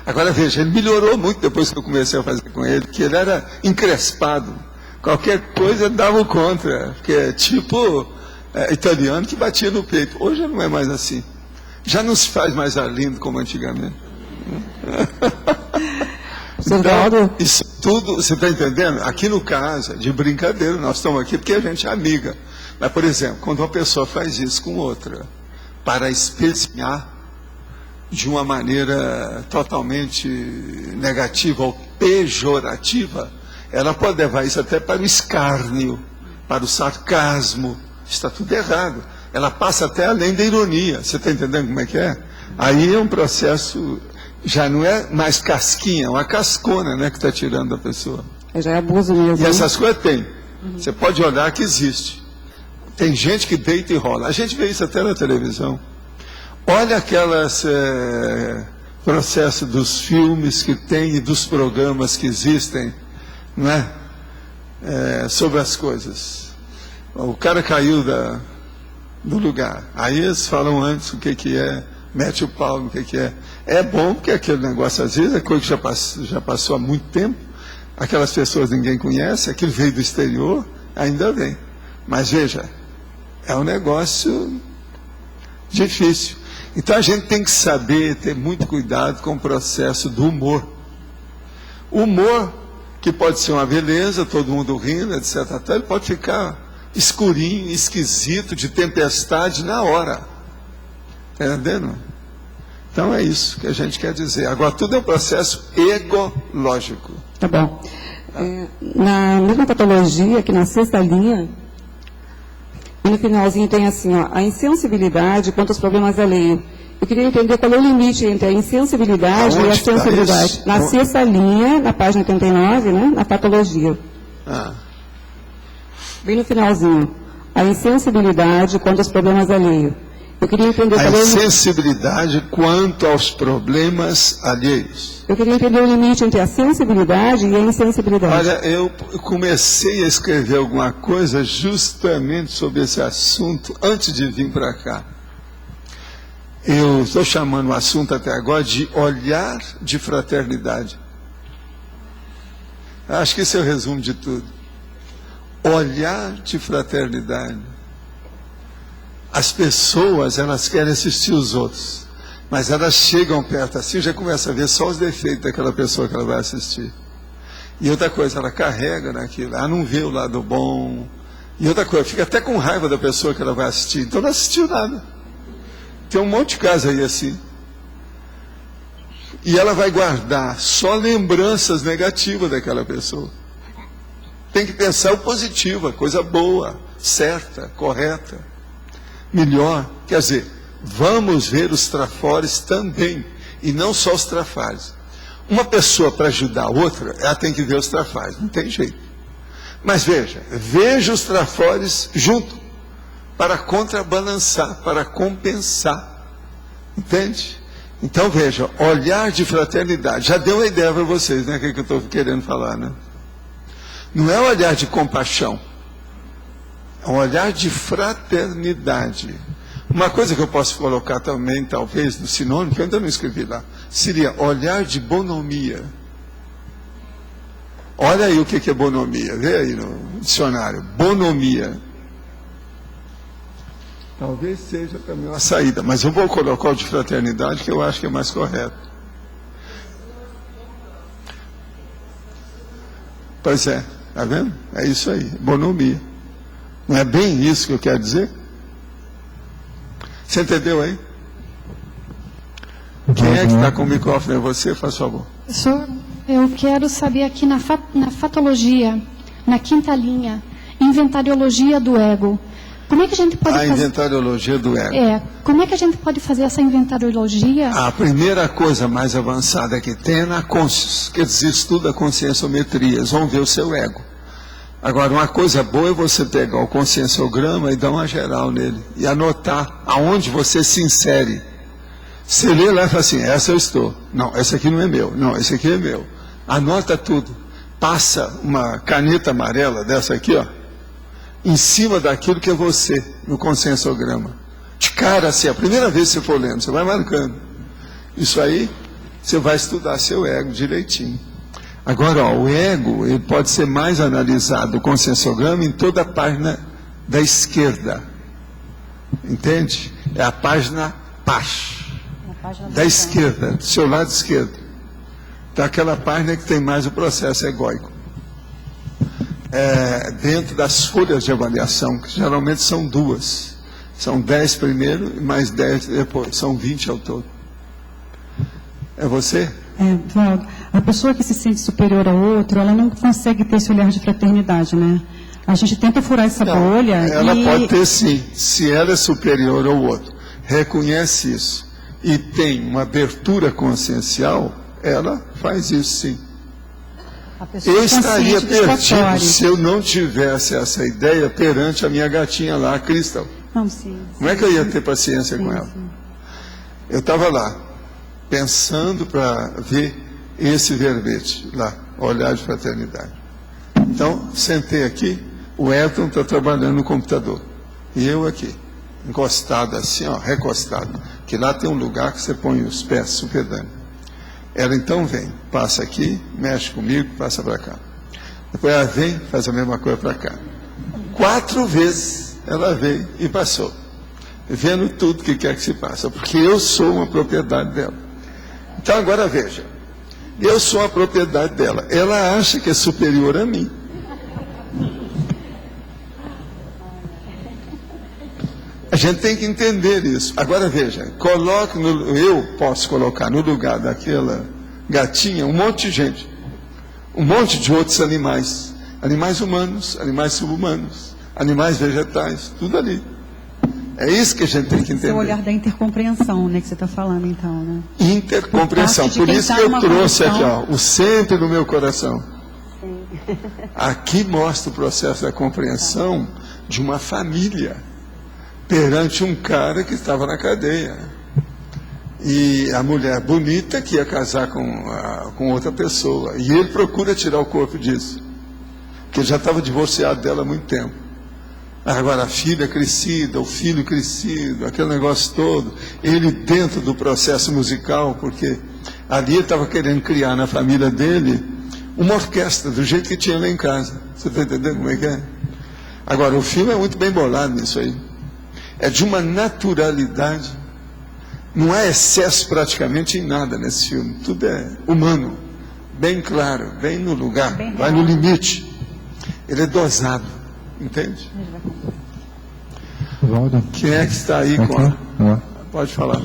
Agora veja, ele melhorou muito depois que eu comecei a fazer com ele, porque ele era encrespado. Qualquer coisa dava contra. Porque é tipo italiano que batia no peito. Hoje não é mais assim. Já não se faz mais Arlindo como antigamente. Então, isso tudo, você está entendendo? Aqui no caso, de brincadeira, nós estamos aqui porque a gente é amiga. Mas, por exemplo, quando uma pessoa faz isso com outra, para especiar de uma maneira totalmente negativa ou pejorativa, ela pode levar isso até para o escárnio, para o sarcasmo. Está tudo errado. Ela passa até além da ironia. Você está entendendo como é que é? Aí é um processo, já não é mais casquinha, é uma cascona, né, que está tirando da pessoa. Já é abuso mesmo. E essas coisas tem. Você pode olhar que existe. Tem gente que deita e rola. A gente vê isso até na televisão. Olha aquelas processos dos filmes que tem e dos programas que existem, não é? Sobre as coisas. O cara caiu do lugar. Aí eles falam antes o que é, mete o pau no que é. É bom porque aquele negócio às vezes é coisa que já passou há muito tempo. Aquelas pessoas ninguém conhece, aquilo veio do exterior, ainda vem. Mas veja, é um negócio difícil. Então a gente tem que saber, ter muito cuidado com o processo do humor. O humor, que pode ser uma beleza, todo mundo rindo, etc. Até ele pode ficar escurinho, esquisito, de tempestade na hora. Está entendendo? Então é isso que a gente quer dizer. Agora tudo é um processo egológico. Tá bom. Na mesma patologia, aqui na 6ª linha, e no finalzinho tem assim, ó, a insensibilidade quanto aos problemas alheios. Eu queria entender qual é o limite entre a insensibilidade e a sensibilidade. Tá, na 6ª linha, na página 89, né, na patologia. Bem no finalzinho. A insensibilidade quanto aos problemas alheios. Eu queria entender a insensibilidade quanto aos problemas alheios. Eu queria entender o limite entre a sensibilidade e a insensibilidade. Olha, eu comecei a escrever alguma coisa justamente sobre esse assunto antes de vir para cá. Eu estou chamando o assunto até agora de olhar de fraternidade. Acho que esse é o resumo de tudo. Olhar de fraternidade. As pessoas, elas querem assistir os outros. Mas elas chegam perto assim, já começa a ver só os defeitos daquela pessoa que ela vai assistir. E outra coisa, ela carrega naquilo, ela não vê o lado bom. E outra coisa, fica até com raiva da pessoa que ela vai assistir, então não assistiu nada. Tem um monte de casos aí assim. E ela vai guardar só lembranças negativas daquela pessoa. Tem que pensar o positivo, a coisa boa, certa, correta, melhor. Quer dizer, vamos ver os trafores também, e não só os trafares. Uma pessoa para ajudar a outra, ela tem que ver os trafares, não tem jeito. Mas veja os trafores junto, para contrabalançar, para compensar. Entende? Então veja, olhar de fraternidade. Já deu uma ideia para vocês, né? O que eu estou querendo falar, né? Não é olhar de compaixão, é um olhar de fraternidade. Uma coisa que eu posso colocar também, talvez, no sinônimo, que eu ainda não escrevi lá, seria olhar de bonomia. Olha aí o que é bonomia, vê aí no dicionário, bonomia. Talvez seja também uma saída, mas eu vou colocar o de fraternidade, que eu acho que é mais correto. Pois é, tá vendo? É isso aí, bonomia. Não é bem isso que eu quero dizer? Você entendeu aí? Quem é que está com o microfone? É você? Faz favor. Professor, eu quero saber aqui na fatologia, na quinta linha, inventariologia do ego. Como é que a gente pode fazer... A inventariologia do ego. Como é que a gente pode fazer essa inventariologia? A primeira coisa mais avançada que tem é na consciência, que eles estudam conscienciometrias, vão ver o seu ego. Agora, uma coisa boa é você pegar o conscienciograma e dar uma geral nele, e anotar aonde você se insere. Você lê lá e fala assim, essa eu estou. Não, esse aqui não é meu. Não, esse aqui é meu. Anota tudo. Passa uma caneta amarela dessa aqui, ó, em cima daquilo que é você, no conscienciograma. De cara assim, a primeira vez que você for lendo, você vai marcando. Isso aí, você vai estudar seu ego direitinho. Agora, ó, o ego, ele pode ser mais analisado, o conscienciograma, em toda a página da esquerda. Entende? É a página paz. Da esquerda, do seu lado esquerdo. Então, aquela página que tem mais o processo egóico. Dentro das folhas de avaliação, que geralmente são 2. São 10 primeiro e mais 10 depois. São 20 ao todo. É você? Valdo, a pessoa que se sente superior ao outro, ela não consegue ter esse olhar de fraternidade, né? A gente tenta furar essa bolha. Ela pode ter sim, se ela é superior ao outro, reconhece isso e tem uma abertura consciencial, ela faz isso sim. Eu estaria perdido se eu não tivesse essa ideia perante a minha gatinha lá, a Crystal. Não, sim. Como é que eu ia ter paciência com ela? Eu estava lá, pensando para ver esse verbete lá, olhar de fraternidade. Então, sentei aqui, o Elton está trabalhando no computador, e eu aqui, encostado assim, ó, recostado, que lá tem um lugar que você põe os pés supedando. Ela então vem, passa aqui, mexe comigo, passa para cá. Depois ela vem, faz a mesma coisa para cá. 4 vezes ela veio e passou, vendo tudo que quer que se passe, porque eu sou uma propriedade dela. Então agora veja, eu sou a propriedade dela, ela acha que é superior a mim. A gente tem que entender isso. Agora veja, eu posso colocar no lugar daquela gatinha um monte de gente, um monte de outros animais, animais humanos, animais subhumanos, animais vegetais, tudo ali. É isso que a gente tem que entender. Esse é o olhar da intercompreensão, né, que você está falando então, né? Intercompreensão, por isso que eu trouxe aqui, ó, o sempre no meu coração. Aqui mostra o processo da compreensão de uma família perante um cara que estava na cadeia. E a mulher bonita que ia casar com outra pessoa. E ele procura tirar o corpo disso. Porque ele já estava divorciado dela há muito tempo. Agora a filha crescida, o filho crescido, aquele negócio todo. Ele dentro do processo musical, porque ali ele estava querendo criar na família dele uma orquestra, do jeito que tinha lá em casa. Você está entendendo como é que é? Agora, o filme é muito bem bolado nisso aí. É de uma naturalidade. Não há excesso praticamente em nada nesse filme. Tudo é humano, bem claro, bem no lugar, vai no limite. Ele é dosado, entende? Valdo. Quem é que está aí com a... Pode falar.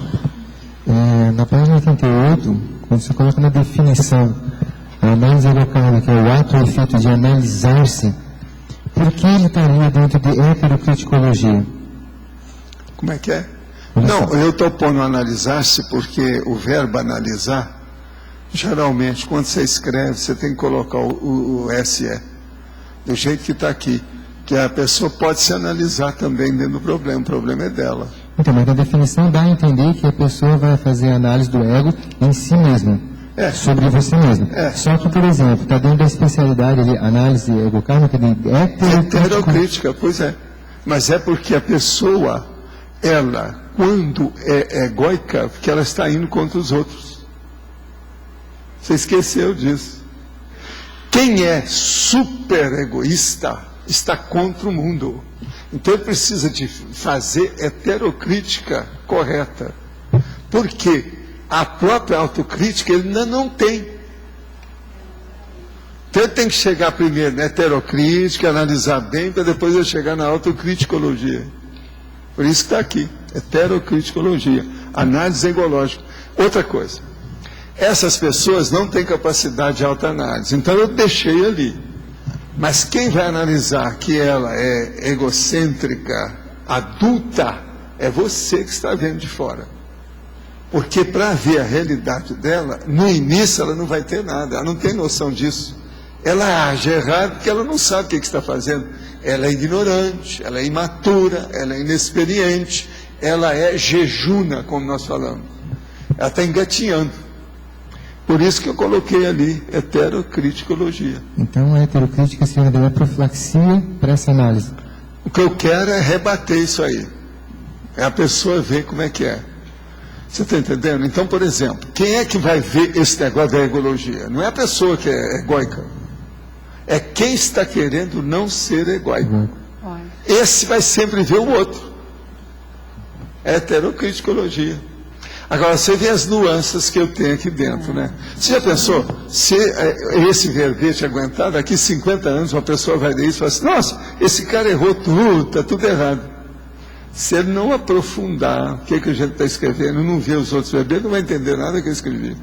Na página 88, quando você coloca na definição a análise evocada, que é o ato ou efeito de analisar-se, por que ele estaria dentro de heterocriticologia? Como é que é? Não, eu estou pondo analisar-se porque o verbo analisar, geralmente, quando você escreve, você tem que colocar o SE, do jeito que está aqui, que a pessoa pode se analisar também dentro do problema, o problema é dela. Então, mas a definição dá a entender que a pessoa vai fazer a análise do ego em si mesma, sobre você mesmo. Só que, por exemplo, está dentro da especialidade ali, análise egocármica de heterocrítica, pois é. Mas é porque a pessoa, ela, quando é egóica, porque ela está indo contra os outros. Você esqueceu disso. Quem é super egoísta está contra o mundo. Então ele precisa de fazer heterocrítica correta. Porque a própria autocrítica ele ainda não tem. Então ele tem que chegar primeiro na heterocrítica, analisar bem, para depois ele chegar na autocriticologia. Por isso que está aqui, heterocriticologia, análise egológica. Outra coisa, essas pessoas não têm capacidade de autoanálise, então eu deixei ali. Mas quem vai analisar que ela é egocêntrica, adulta, é você que está vendo de fora. Porque para ver a realidade dela, no início ela não vai ter nada, ela não tem noção disso. Ela age errado porque ela não sabe o que está fazendo. Ela é ignorante, ela é imatura, ela é inexperiente, ela é jejuna, como nós falamos. Ela está engatinhando. Por isso que eu coloquei ali, heterocriticologia. Então a heterocrítica seria uma profilaxia para essa análise. O que eu quero é rebater isso aí. É a pessoa ver como é que é. Você está entendendo? Então, por exemplo, quem é que vai ver esse negócio da egologia? Não é a pessoa que é egóica. É quem está querendo não ser egóico. Esse vai sempre ver o outro. É heterocriticologia. Agora, você vê as nuances que eu tenho aqui dentro, né? Você já pensou, se esse verbete aguentar, daqui 50 anos uma pessoa vai ler isso e fala assim, nossa, esse cara errou tudo, está tudo errado. Se ele não aprofundar o que a gente está escrevendo, não ver os outros verbetes, não vai entender nada que eu escrevi.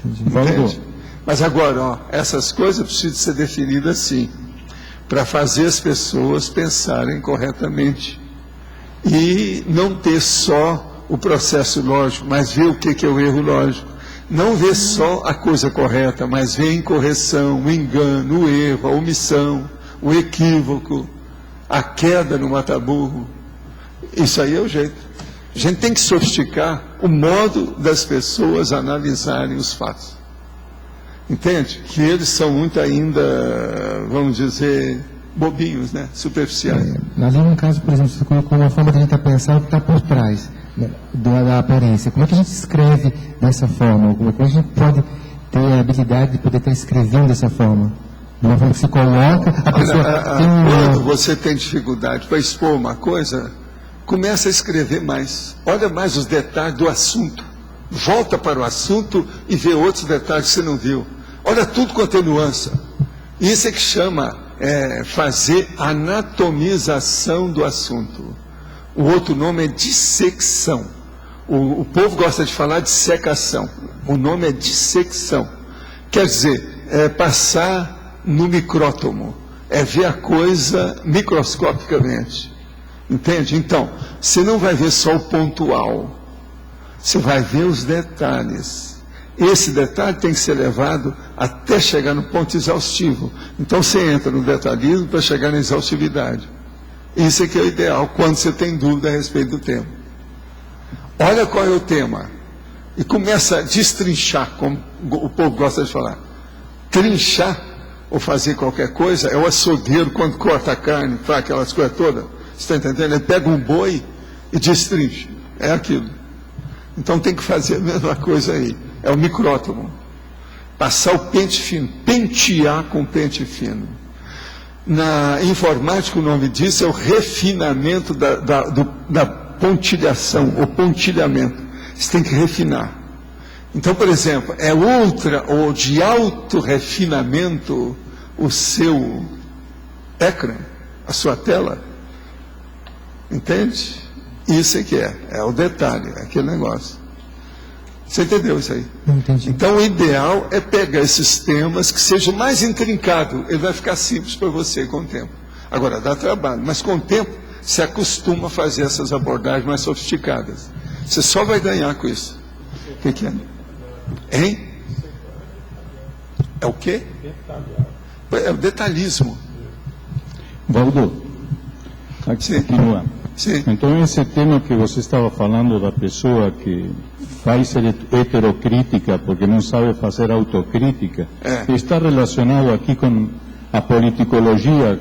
Entende? Mas agora, ó, essas coisas precisam ser definidas assim, para fazer as pessoas pensarem corretamente. E não ter só o processo lógico, mas ver o que é o erro lógico. Não ver só a coisa correta, mas ver a incorreção, o engano, o erro, a omissão, o equívoco, a queda no mata-burro. Isso aí é o jeito. A gente tem que sofisticar o modo das pessoas analisarem os fatos. Entende? Que eles são muito ainda, vamos dizer, bobinhos, né? Superficiais. Ali no caso, por exemplo, você colocou uma forma de a gente pensar o que está por trás da aparência. Como é que a gente escreve dessa forma? Como é que a gente pode ter a habilidade de poder estar escrevendo dessa forma? De uma forma que se coloca, a pessoa quando você tem dificuldade para expor uma coisa, começa a escrever mais. Olha mais os detalhes do assunto. Volta para o assunto e vê outros detalhes que você não viu. Olha tudo quanto é nuance. Isso é que chama fazer anatomização do assunto. O outro nome é dissecção. O povo gosta de falar de secação. O nome é dissecção. Quer dizer, é passar no micrótomo. É ver a coisa microscopicamente. Entende? Então, você não vai ver só o pontual. Você vai ver os detalhes. Esse detalhe tem que ser levado até chegar no ponto exaustivo. Então você entra no detalhismo para chegar na exaustividade. Isso é que é o ideal, quando você tem dúvida a respeito do tema. Olha qual é o tema. E começa a destrinchar, como o povo gosta de falar. Trinchar, ou fazer qualquer coisa, é o açougueiro quando corta a carne, faz aquelas coisas todas. Você está entendendo? Ele pega um boi e destrincha. É aquilo. Então tem que fazer a mesma coisa aí. É o micrótomo. Passar o pente fino. Pentear com pente fino. Na informática o nome disso é o refinamento da pontilhação, ou pontilhamento. Você tem que refinar. Então, por exemplo, é ultra ou de alto refinamento o seu ecrã, a sua tela. Entende? Isso é que é o detalhe, é aquele negócio. Você entendeu isso aí? Entendi. Então, o ideal é pegar esses temas que sejam mais intrincados. Ele vai ficar simples para você com o tempo. Agora, dá trabalho, mas com o tempo, se acostuma a fazer essas abordagens mais sofisticadas. Você só vai ganhar com isso. O que é? Hein? É o quê? É o detalhismo. Valdo, continua. Sim. Então, esse tema que você estava falando da pessoa que faz heterocrítica porque não sabe fazer autocrítica, está relacionado aqui com a politicologia,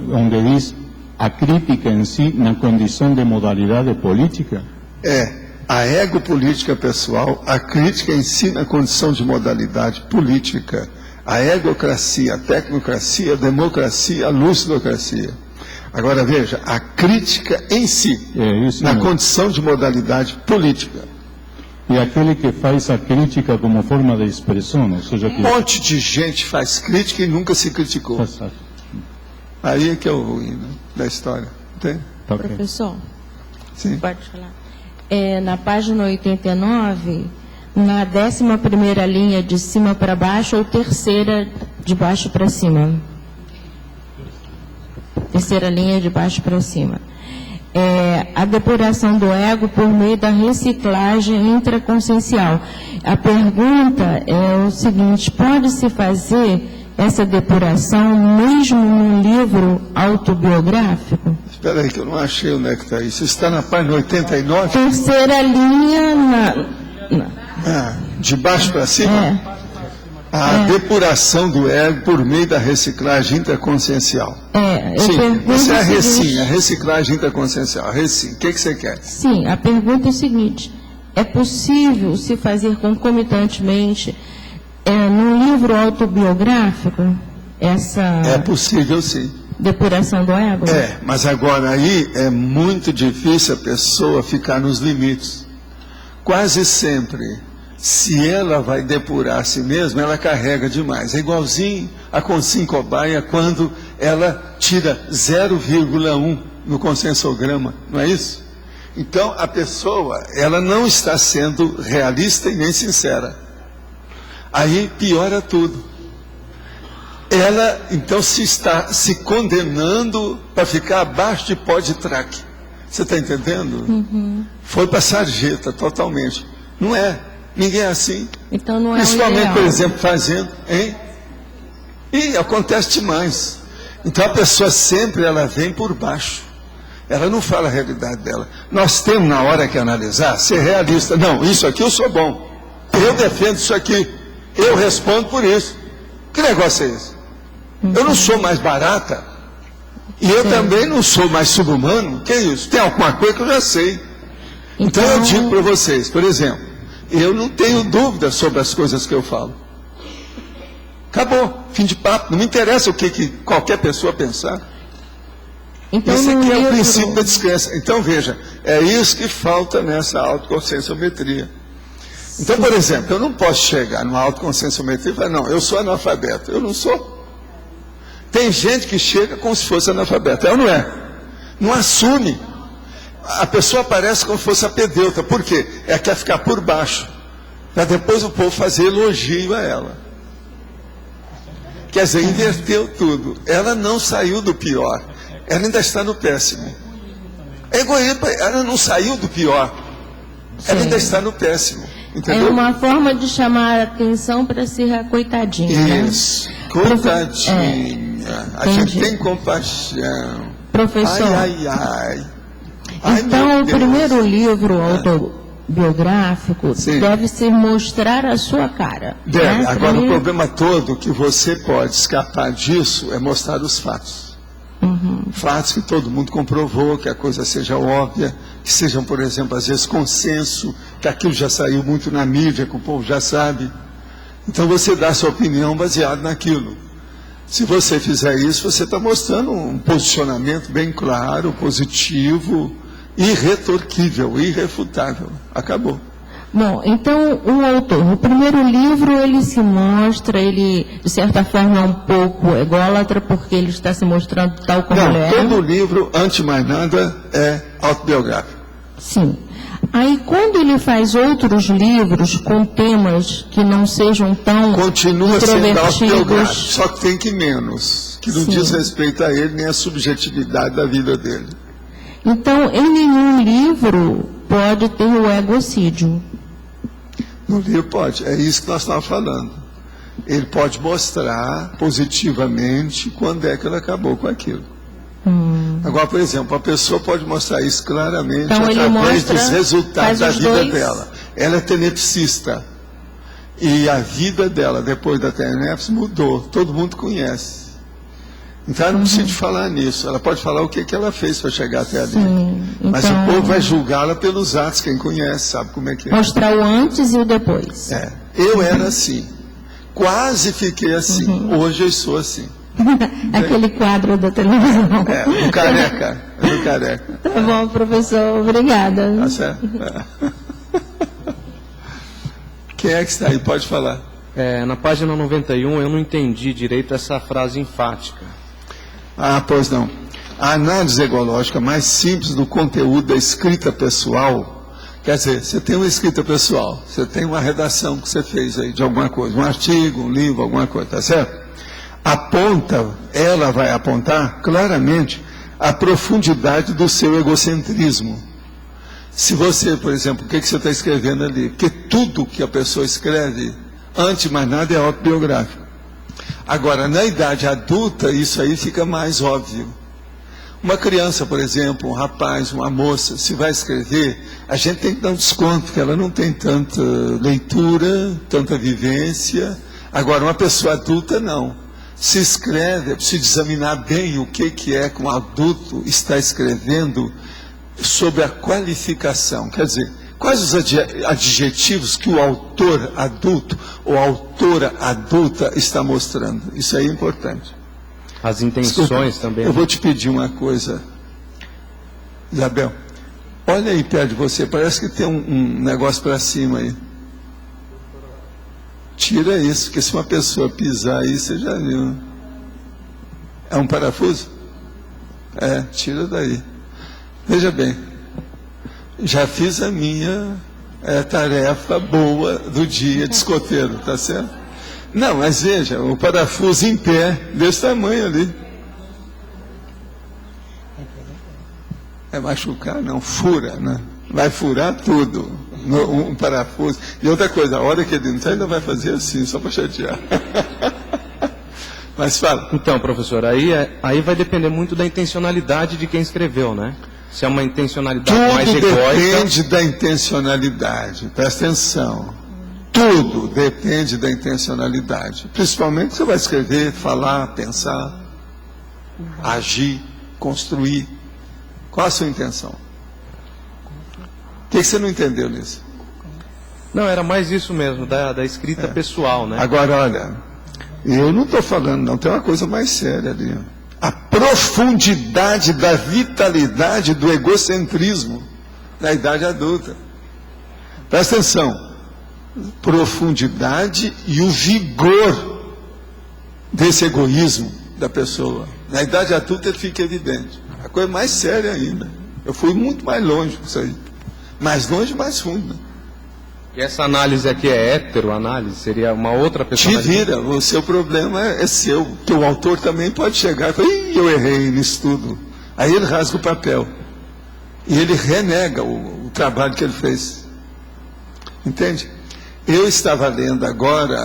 onde diz a crítica em si na condição de modalidade política? A egopolítica pessoal, a crítica em si na condição de modalidade política, a egocracia, a tecnocracia, a democracia, a lucidocracia. Agora veja, a crítica em si, na condição de modalidade política. E aquele que faz a crítica como forma de expressão, ou seja, que... Um monte de gente faz crítica e nunca se criticou. Aí é que é o ruim, né, da história. Entende? Professor, sim. Pode falar. Na página 89, na 11ª linha de cima para baixo ou terceira de baixo para cima? Terceira linha de baixo para cima. A depuração do ego por meio da reciclagem intraconsciencial. A pergunta é o seguinte: pode-se fazer essa depuração mesmo num livro autobiográfico? Espera aí que eu não achei onde é que está isso. Está na página 89? Terceira linha de baixo para cima? A depuração do ego por meio da reciclagem intraconsciencial. Sim, isso é a recim, a reciclagem intraconsciencial. A recim, o que você quer? Sim, a pergunta é o seguinte: é possível se fazer concomitantemente num livro autobiográfico essa... É possível, sim. Depuração do ego? Mas agora aí é muito difícil a pessoa ficar nos limites. Quase sempre, se ela vai depurar a si mesma, ela carrega demais. É igualzinho a Consim Cobaia quando ela tira 0,1 no consensograma, não é isso? Então, a pessoa, ela não está sendo realista e nem sincera. Aí piora tudo. Ela, então, se está se condenando para ficar abaixo de pó de traque. Você está entendendo? Uhum. Foi para sarjeta, totalmente. Não é. Ninguém é assim. Então não é principalmente, por exemplo, fazendo, hein? E acontece demais. Então a pessoa sempre ela vem por baixo. Ela não fala a realidade dela. Nós temos, na hora que analisar, ser realista. Não, isso aqui eu sou bom. Eu defendo isso aqui. Eu respondo por isso. Que negócio é esse? Eu não sou mais barata. E eu também não sou mais subhumano. Que isso? Tem alguma coisa que eu já sei. Então eu digo para vocês, por exemplo, eu não tenho dúvida sobre as coisas que eu falo. Acabou, fim de papo. Não me interessa o que qualquer pessoa pensar. Então, esse aqui é o princípio da descrença. Então veja, é isso que falta nessa autoconscienciometria. Então, por exemplo, eu não posso chegar numa autoconscienciometria e falar, não, eu sou analfabeto. Eu não sou. Tem gente que chega como se fosse analfabeto. É ou não é? Não assume. A pessoa aparece como se fosse apedeuta. Por quê? Ela quer ficar por baixo. Para depois o povo fazer elogio a ela. Quer dizer, inverteu tudo. Ela não saiu do pior. Ela ainda está no péssimo. É egoísta, ela não saiu do pior. Ela ainda está no péssimo. Entendeu? É uma forma de chamar a atenção para ser coitadinha. Isso. Né? Coitadinha. A gente tem compaixão. Professor. Ai. Então, o primeiro livro autobiográfico deve ser mostrar a sua cara. Deve. Né? Agora, o problema todo que você pode escapar disso é mostrar os fatos. Uhum. Fatos que todo mundo comprovou, que a coisa seja óbvia, que sejam, por exemplo, às vezes consenso, que aquilo já saiu muito na mídia, que o povo já sabe. Então você dá a sua opinião baseado naquilo. Se você fizer isso, você está mostrando um posicionamento bem claro, positivo, irretorquível, irrefutável. Acabou. Bom, então, o autor, no primeiro livro, ele se mostra, ele, de certa forma, é um pouco ególatra, porque ele está se mostrando tal como ele é. Todo livro, antes de mais nada, é autobiográfico. Sim. Aí, quando ele faz outros livros com temas que não sejam tão continua sendo autobiográfico, introvertidos... só que tem que menos, que não Sim. diz respeito a ele nem a subjetividade da vida dele. Então, em nenhum livro pode ter o egocídio. No livro pode, é isso que nós estamos falando. Ele pode mostrar positivamente quando é que ele acabou com aquilo. Agora, por exemplo, a pessoa pode mostrar isso claramente Então, ele através mostra, dos resultados faz da os vida dois. dela. Ela é tenepsista. E a vida dela, depois da TENEPS, mudou. Todo mundo conhece. Então, ela não precisa de falar nisso. Ela pode falar o que ela fez para chegar até ali. Sim, Mas então- o povo vai julgá-la pelos atos. Quem conhece sabe como é que é. Mostrar o antes e o depois. É. Eu era assim. Quase fiquei assim. Hoje eu sou assim. Aquele quadro da televisão. É, do careca. É do careca. Tá bom, professor. Obrigada. Tá certo? É. Quem é que está aí? Pode falar. Na página 91 eu não entendi direito essa frase enfática. Ah, pois não. A análise egológica mais simples do conteúdo da escrita pessoal, quer dizer, você tem uma escrita pessoal, você tem uma redação que você fez aí de alguma coisa, um artigo, um livro, alguma coisa, tá certo? Ela vai apontar claramente a profundidade do seu egocentrismo. Se você, por exemplo, o que você está escrevendo ali? Porque tudo que a pessoa escreve, antes de mais nada, é autobiográfico. Agora, na idade adulta, isso aí fica mais óbvio. Uma criança, por exemplo, um rapaz, uma moça, se vai escrever, a gente tem que dar um desconto, porque ela não tem tanta leitura, tanta vivência. Agora, uma pessoa adulta, não. Se escreve, é preciso examinar bem o que é que um adulto está escrevendo sobre a qualificação. Quer dizer, quais os adjetivos que o autor adulto ou a autora adulta está mostrando? Isso aí é importante. As intenções também. Eu vou te pedir uma coisa, Isabel. Olha aí perto de você, parece que tem um negócio para cima aí. Tira isso, porque se uma pessoa pisar aí, você já viu. É um parafuso? É, tira daí. Veja bem, já fiz a minha tarefa boa do dia de escoteiro, tá certo? Não, mas veja, o parafuso em pé, desse tamanho ali. É machucar? Não, fura, né? Vai furar tudo, um parafuso. E outra coisa, a hora que ele entrar, ainda vai fazer assim, só para chatear. Mas fala. Então, professor, aí vai depender muito da intencionalidade de quem escreveu, né? Se é uma intencionalidade mais egóica... Tudo depende da intencionalidade, presta atenção. Tudo depende da intencionalidade. Principalmente você vai escrever, falar, pensar, agir, construir. Qual a sua intenção? O que você não entendeu nisso? Não, era mais isso mesmo, da escrita pessoal, né? Agora, olha, eu não estou falando, não, tem uma coisa mais séria ali. A profundidade da vitalidade do egocentrismo na idade adulta. Presta atenção. Profundidade e o vigor desse egoísmo da pessoa. Na idade adulta ele fica evidente. A coisa mais séria ainda. Eu fui muito mais longe com isso aí. Mais longe, mais fundo. E essa análise aqui é heteroanálise? Seria uma outra pessoa? Te vira, o seu problema é seu. Porque o autor também pode chegar e falar, eu errei nisso tudo. Aí ele rasga o papel. E ele renega o trabalho que ele fez. Entende? Eu estava lendo agora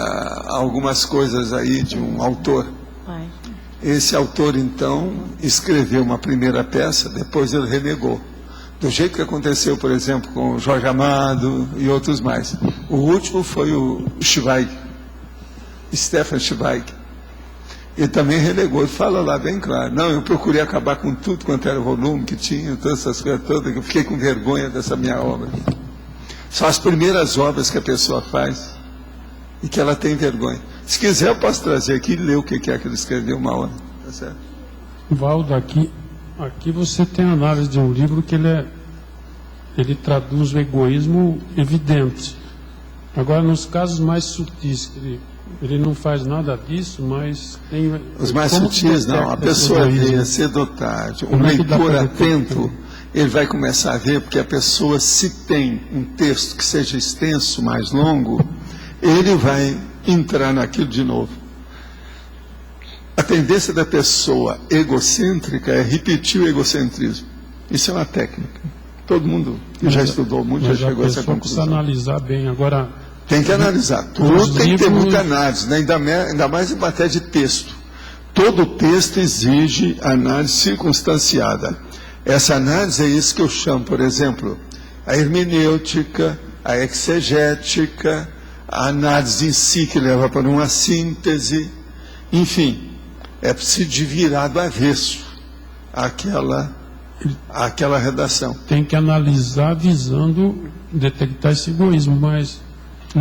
algumas coisas aí de um autor. Esse autor, então, escreveu uma primeira peça, depois ele renegou. Do jeito que aconteceu, por exemplo, com o Jorge Amado e outros mais. O último foi o Zweig, Stefan Zweig. Ele também renegou, ele fala lá bem claro. Não, eu procurei acabar com tudo quanto era volume que tinha, todas essas coisas todas, que eu fiquei com vergonha dessa minha obra. São as primeiras obras que a pessoa faz e que ela tem vergonha. Se quiser, eu posso trazer aqui e ler o que é que ele escreveu uma hora. Tá certo? Valdo, aqui você tem a análise de um livro que ele ele traduz o egoísmo evidente. Agora, nos casos mais sutis, ele não faz nada disso, mas tem... Os mais sutis, não. A pessoa vê cedo ou tarde. Um leitor atento, ele vai começar a ver, porque a pessoa, se tem um texto que seja extenso, mais longo, ele vai entrar naquilo de novo. A tendência da pessoa egocêntrica é repetir o egocentrismo. Isso é uma técnica. Todo mundo que já estudou muito já chegou a essa conclusão. Precisa analisar bem. Agora, tem que analisar. Tudo tem que ter muita análise, né? Ainda mais em matéria de texto. Todo texto exige análise circunstanciada. Essa análise é isso que eu chamo, por exemplo, a hermenêutica, a exegética, a análise em si que leva para uma síntese. Enfim, é preciso de virar do avesso aquela redação. Tem que analisar visando detectar esse egoísmo, mas...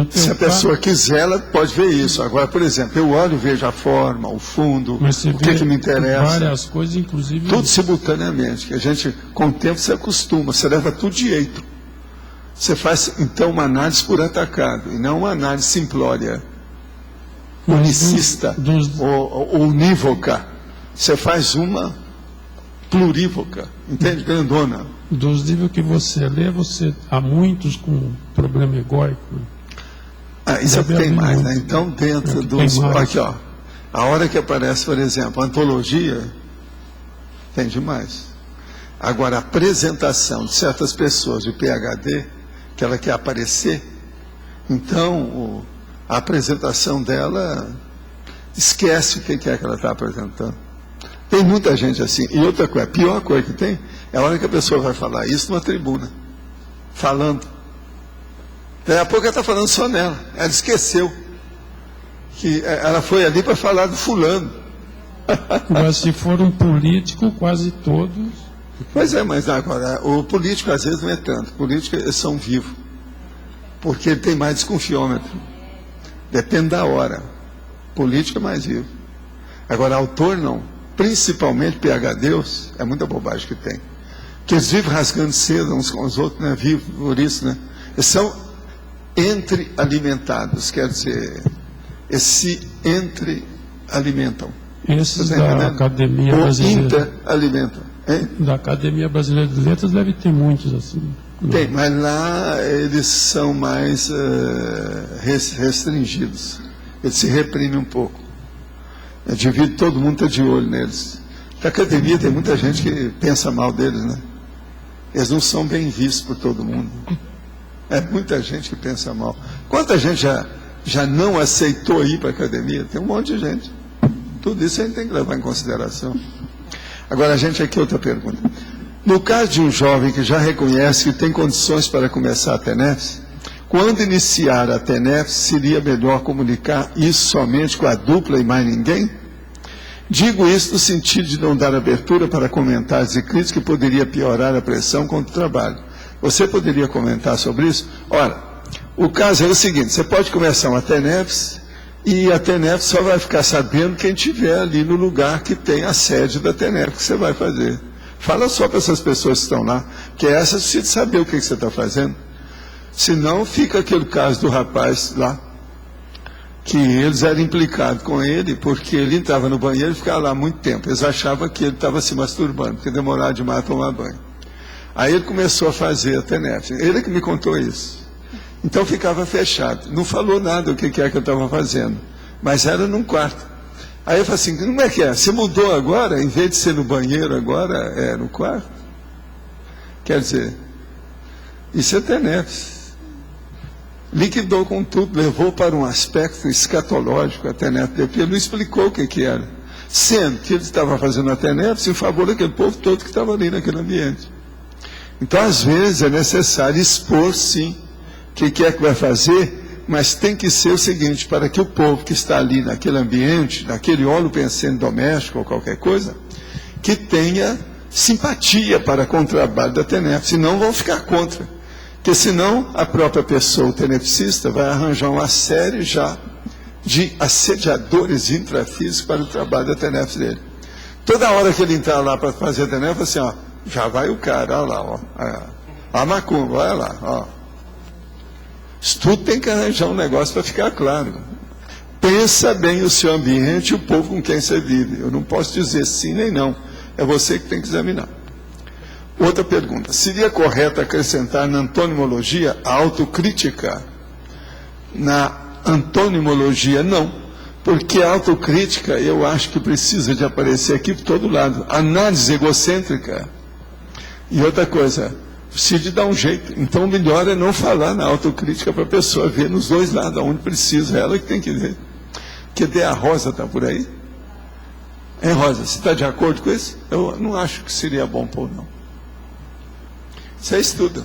Se a pessoa quiser, ela pode ver isso. Agora, por exemplo, eu olho e vejo a forma, o fundo, o que me interessa. Várias coisas, inclusive... Tudo simultaneamente, que a gente, com o tempo, se acostuma, você leva tudo jeito. Você faz, então, uma análise por atacado, e não uma análise simplória, unicista ou unívoca. Você faz uma plurívoca, entende? Grandona. Dos livros que você lê, há muitos com problema egóico. Isso é o que tem mais, né? Então, dentro dos... Aqui, ó. A hora que aparece, por exemplo, a antologia, tem demais. Agora, a apresentação de certas pessoas de PhD, que ela quer aparecer, então, a apresentação dela esquece o que é que ela está apresentando. Tem muita gente assim. E outra coisa, a pior coisa que tem é a hora que a pessoa vai falar isso numa tribuna, falando. Daí a pouco ela está falando só nela. Ela esqueceu que ela foi ali para falar do fulano. Mas se for um político, quase todos... Pois é, mas agora, o político às vezes não é tanto. O político é São Vivo. Porque ele tem mais desconfiômetro. Depende da hora. Político é mais vivo. Agora, autor não. Principalmente PhDs, é muita bobagem que tem. Que eles vivem rasgando seda uns com os outros, né? Vivem por isso, né? Eles são entre-alimentados, quer dizer, esse entre-alimentam. Esses da Academia Brasileira... inter-alimentam. Da Academia Brasileira de Letras deve ter muitos assim. Tem, mas lá eles são mais restringidos. Eles se reprimem um pouco. Devido todo mundo está de olho neles. Na academia tem muita gente que pensa mal deles, né? Eles não são bem vistos por todo mundo. É muita gente que pensa mal. Quanta gente já não aceitou ir para a academia? Tem um monte de gente. Tudo isso a gente tem que levar em consideração. Agora, a gente aqui, outra pergunta. No caso de um jovem que já reconhece que tem condições para começar a TENEPS, quando iniciar a TENEPS, seria melhor comunicar isso somente com a dupla e mais ninguém? Digo isso no sentido de não dar abertura para comentários e críticas que poderia piorar a pressão contra o trabalho. Você poderia comentar sobre isso? Ora, o caso é o seguinte, você pode começar uma TENEPS e a TENEPS só vai ficar sabendo quem estiver ali no lugar que tem a sede da TENEPS que você vai fazer. Fala só para essas pessoas que estão lá, que essa precisa saber o que você está fazendo. Senão fica aquele caso do rapaz lá, que eles eram implicados com ele, porque ele entrava no banheiro e ficava lá muito tempo. Eles achavam que ele estava se masturbando, porque demorava demais a tomar banho. Aí ele começou a fazer a TENEPS. Ele que me contou isso. Então ficava fechado. Não falou nada o que é que eu estava fazendo. Mas era num quarto. Aí eu falei assim, como é que é? Você mudou agora? Em vez de ser no banheiro, agora é no quarto? Quer dizer, isso é TENEPS. Liquidou com tudo, levou para um aspecto escatológico a TENEPS. Ele não explicou o que era. Sendo que ele estava fazendo a TENEPS em favor daquele povo todo que estava ali naquele ambiente. Então, às vezes, é necessário expor, sim, o que é que vai fazer, mas tem que ser o seguinte, para que o povo que está ali naquele ambiente, naquele holopensene doméstico ou qualquer coisa, que tenha simpatia para com o trabalho da TENEPS, senão vão ficar contra. Porque senão a própria pessoa, o tenepsista, vai arranjar uma série já de assediadores intrafísicos para o trabalho da TENEPS dele. Toda hora que ele entrar lá para fazer a TENEPS, assim, ó, já vai o cara, olha lá, ó, A macumba, olha lá, ó. Isso tudo tem que arranjar um negócio para ficar claro. Pensa bem o seu ambiente e o povo com quem você vive. Eu não posso dizer sim nem não. É você que tem que examinar. Outra pergunta. Seria correto acrescentar na antonimologia a autocrítica? Na antonimologia, não. Porque a autocrítica, eu acho que precisa de aparecer aqui por todo lado. Análise egocêntrica. E outra coisa, precisa de dar um jeito. Então, o melhor é não falar na autocrítica para a pessoa ver nos dois lados, onde precisa. Ela que tem que ver. Cadê a Rosa? Está por aí? Hein, Rosa? Você está de acordo com isso? Eu não acho que seria bom pôr, não. Você estuda.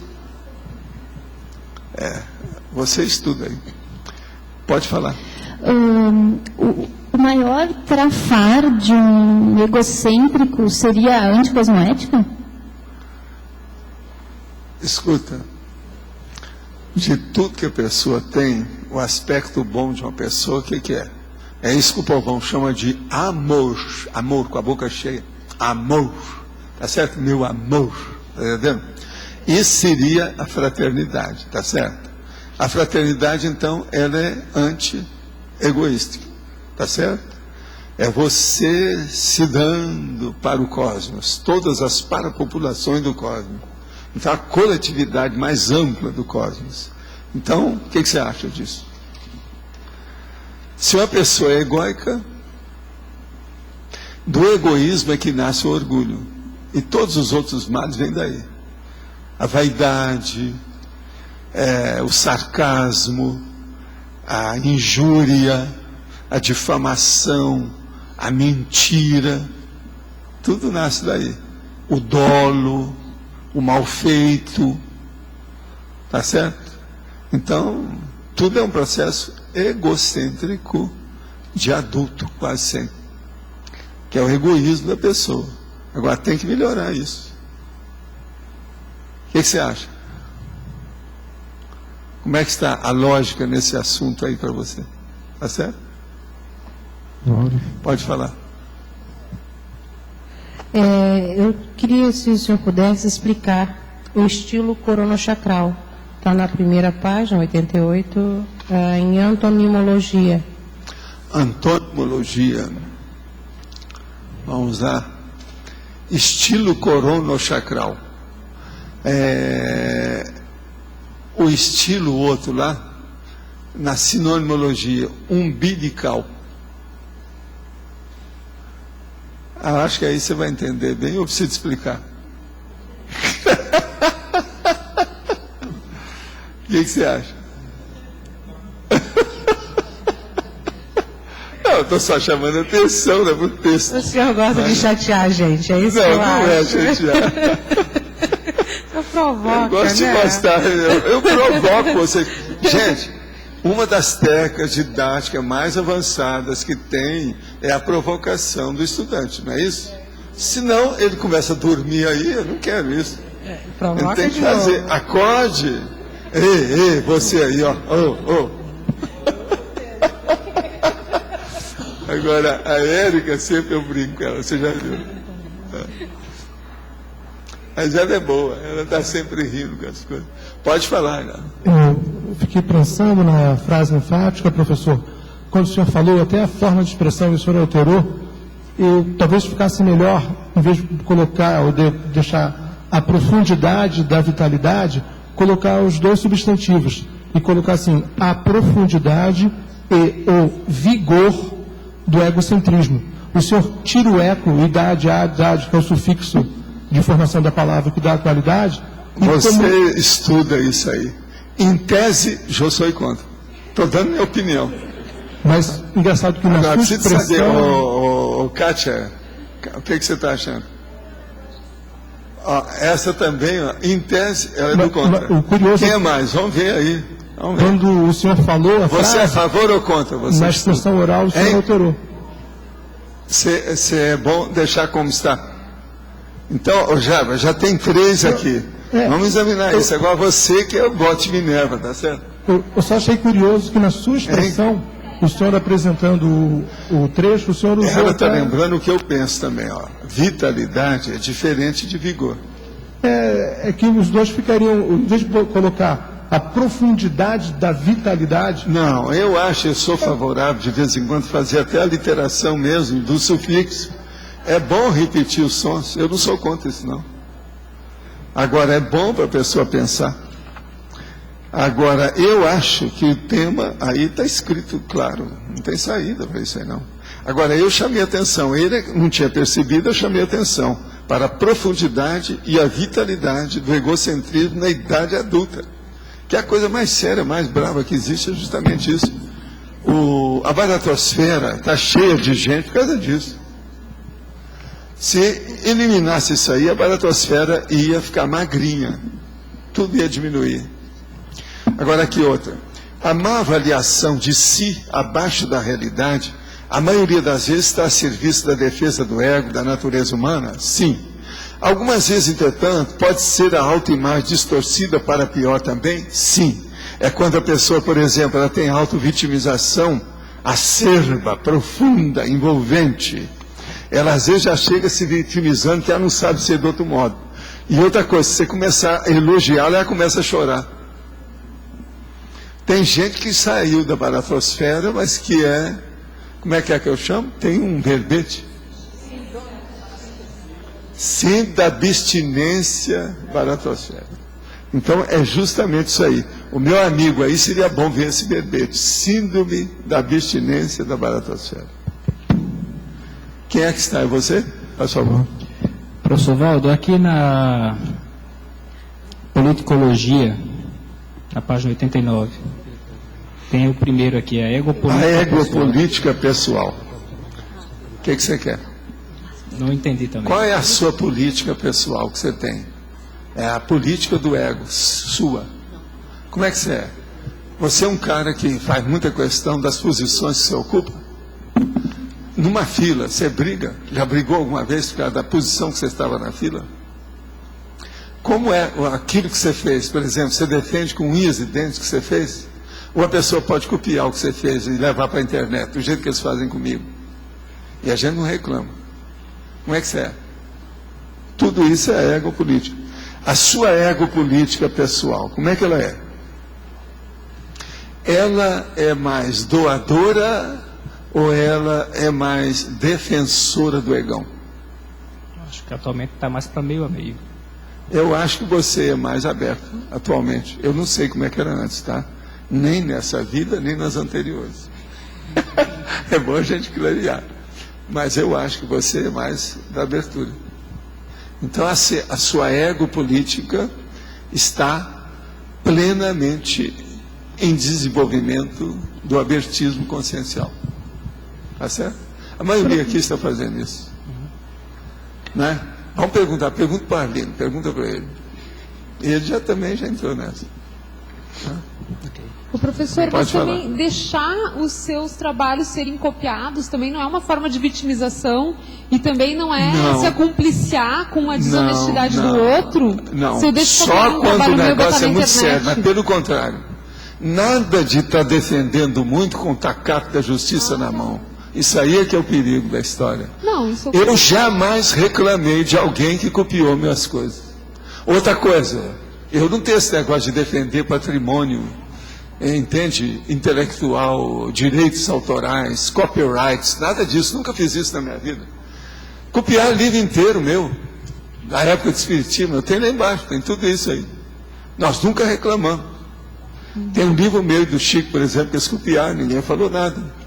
Você estuda aí. Pode falar. O maior trafar de um egocêntrico seria a anticosmoética? Escuta, de tudo que a pessoa tem, o aspecto bom de uma pessoa, o que é? É isso que o povão chama de amor. Amor, com a boca cheia. Amor. Tá certo? Meu amor. Tá entendendo? Isso seria a fraternidade, tá certo? A fraternidade, então, ela é anti-egoística, tá certo? É você se dando para o cosmos, todas as parapopulações do cosmos. Então, a coletividade mais ampla do cosmos. Então, o que você acha disso? Se uma pessoa é egóica, do egoísmo é que nasce o orgulho. E todos os outros males vêm daí. A vaidade, o sarcasmo, a injúria, a difamação, a mentira, tudo nasce daí. O dolo, o mal feito, tá certo? Então, tudo é um processo egocêntrico de adulto, quase sempre, que é o egoísmo da pessoa. Agora tem que melhorar isso. O que você acha? Como é que está a lógica nesse assunto aí para você? Tá certo? Pode falar. Eu queria, se o senhor pudesse explicar o estilo coronochacral. Está na primeira página, 88, em antonimologia. Antonimologia. Vamos lá. Estilo coronochacral. O estilo outro lá, na sinonimologia, umbilical. Acho que aí você vai entender bem, eu preciso explicar. O que você acha? Não, eu estou só chamando a atenção, né, para o texto. O senhor gosta de chatear a gente, é isso que eu acho? Não é chatear. Eu provoco, eu gosto de gostar, eu provoco você. Gente, uma das técnicas didáticas mais avançadas que tem é a provocação do estudante, não é isso? Senão ele começa a dormir aí, eu não quero isso. Ele tem que fazer, acorde. Ei, você aí, ó. Agora, a Érica, sempre eu brinco com ela, você já viu? Mas ela é boa, ela está sempre rindo com as coisas. Pode falar, cara. Eu fiquei pensando na frase enfática, professor. Quando o senhor falou, até a forma de expressão que o senhor alterou, talvez ficasse melhor, em vez de colocar ou deixar a profundidade da vitalidade, colocar os dois substantivos e colocar assim, a profundidade e o vigor do egocentrismo. O senhor tira o eco e dá adidade, que é o sufixo de formação da palavra que dá a qualidade. Você estuda isso aí. Em tese, eu sou contra. Estou dando minha opinião. Mas, engraçado que na sua expressão... Kátia, o que você está achando? Essa também, em tese, ela é do contra. O curioso Quem é mais? Vamos ver aí. Quando o senhor falou a frase... Você é a favor ou contra? Na expressão oral, o senhor alterou. Se é bom deixar como está. Então, já tem 3 aqui. Vamos examinar isso. Agora você que é o bote Minerva, tá certo? Eu só achei curioso que na sua expressão, o senhor apresentando o trecho, o senhor usou... Ela está lembrando o que eu penso também. Vitalidade é diferente de vigor. é que os dois ficariam, em vez de colocar a profundidade da vitalidade... Não, eu sou favorável de vez em quando fazer até a literação mesmo do sufixo. É bom repetir os sons, eu não sou contra isso não. Agora é bom para a pessoa pensar. Agora eu acho que o tema aí está escrito claro, não tem saída para isso aí não. Agora eu chamei atenção, ele não tinha percebido, eu chamei atenção para a profundidade e a vitalidade do egocentrismo na idade adulta. Que é a coisa mais séria, mais brava que existe é justamente isso. A baratosfera está cheia de gente por causa disso. Se eliminasse isso aí, a baratosfera ia ficar magrinha. Tudo ia diminuir. Agora aqui outra. A má avaliação de si abaixo da realidade, a maioria das vezes está a serviço da defesa do ego, da natureza humana? Sim. Algumas vezes, entretanto, pode ser a autoimagem distorcida para pior também? Sim. É quando a pessoa, por exemplo, ela tem autovitimização acerba, profunda, envolvente. Ela às vezes já chega se vitimizando que ela não sabe ser de outro modo. E outra coisa, se você começar a elogiá-la, ela começa a chorar. Tem gente que saiu da baratosfera, mas que é... Como é que eu chamo? Tem um verbete. Síndrome da abstinência baratosfera. Então é justamente isso aí. O meu amigo aí seria bom ver esse verbete. Síndrome da abstinência da baratosfera. Quem é que está? É você? Por favor. Professor Valdo, aqui na Politicologia, na página 89, tem o primeiro aqui, a egopolítica. A egopolítica pessoal. O que você quer? Não entendi também. Qual é a sua política pessoal que você tem? É a política do ego, sua. Como é que você é? Você é um cara que faz muita questão das posições que você ocupa? Numa fila, você briga? Já brigou alguma vez por causa da posição que você estava na fila? Como é aquilo que você fez? Por exemplo, você defende com unhas e dentes que você fez? Ou a pessoa pode copiar o que você fez e levar para a internet, do jeito que eles fazem comigo? E a gente não reclama. Como é que você é? Tudo isso é egopolítica. A sua egopolítica pessoal, como é que ela é? Ela é mais doadora ou ela é mais defensora do egão? Acho que atualmente está mais para meio a meio. Eu acho que você é mais aberto atualmente. Eu não sei como é que era antes, tá? Nem nessa vida, nem nas anteriores. É bom a gente clarear. Mas eu acho que você é mais da abertura. Então a sua egopolítica está plenamente em desenvolvimento do abertismo consciencial. Tá certo? A maioria aqui está fazendo isso. Né? Vamos perguntar, pergunta para o Arlindo, pergunta para ele. Ele também já entrou nessa. Tá? O professor, Pode mas também deixar os seus trabalhos serem copiados também não é uma forma de vitimização e também não é se acompliciar com a desonestidade do outro? Não, se eu deixo só quando o negócio é muito internet. sério, mas pelo contrário. Nada de estar defendendo muito com o tacape da justiça na mão. Isso aí é que é o perigo da história. Não, isso eu jamais reclamei de alguém que copiou minhas coisas. Outra coisa, eu não tenho esse negócio de defender patrimônio, entende? Intelectual, direitos autorais, copyrights, nada disso, nunca fiz isso na minha vida. Copiar livro inteiro meu, da época do Espiritismo, eu tenho lá embaixo, tem tudo isso aí. Nós nunca reclamamos. Tem um livro meu do Chico, por exemplo, que eles copiaram, ninguém falou nada.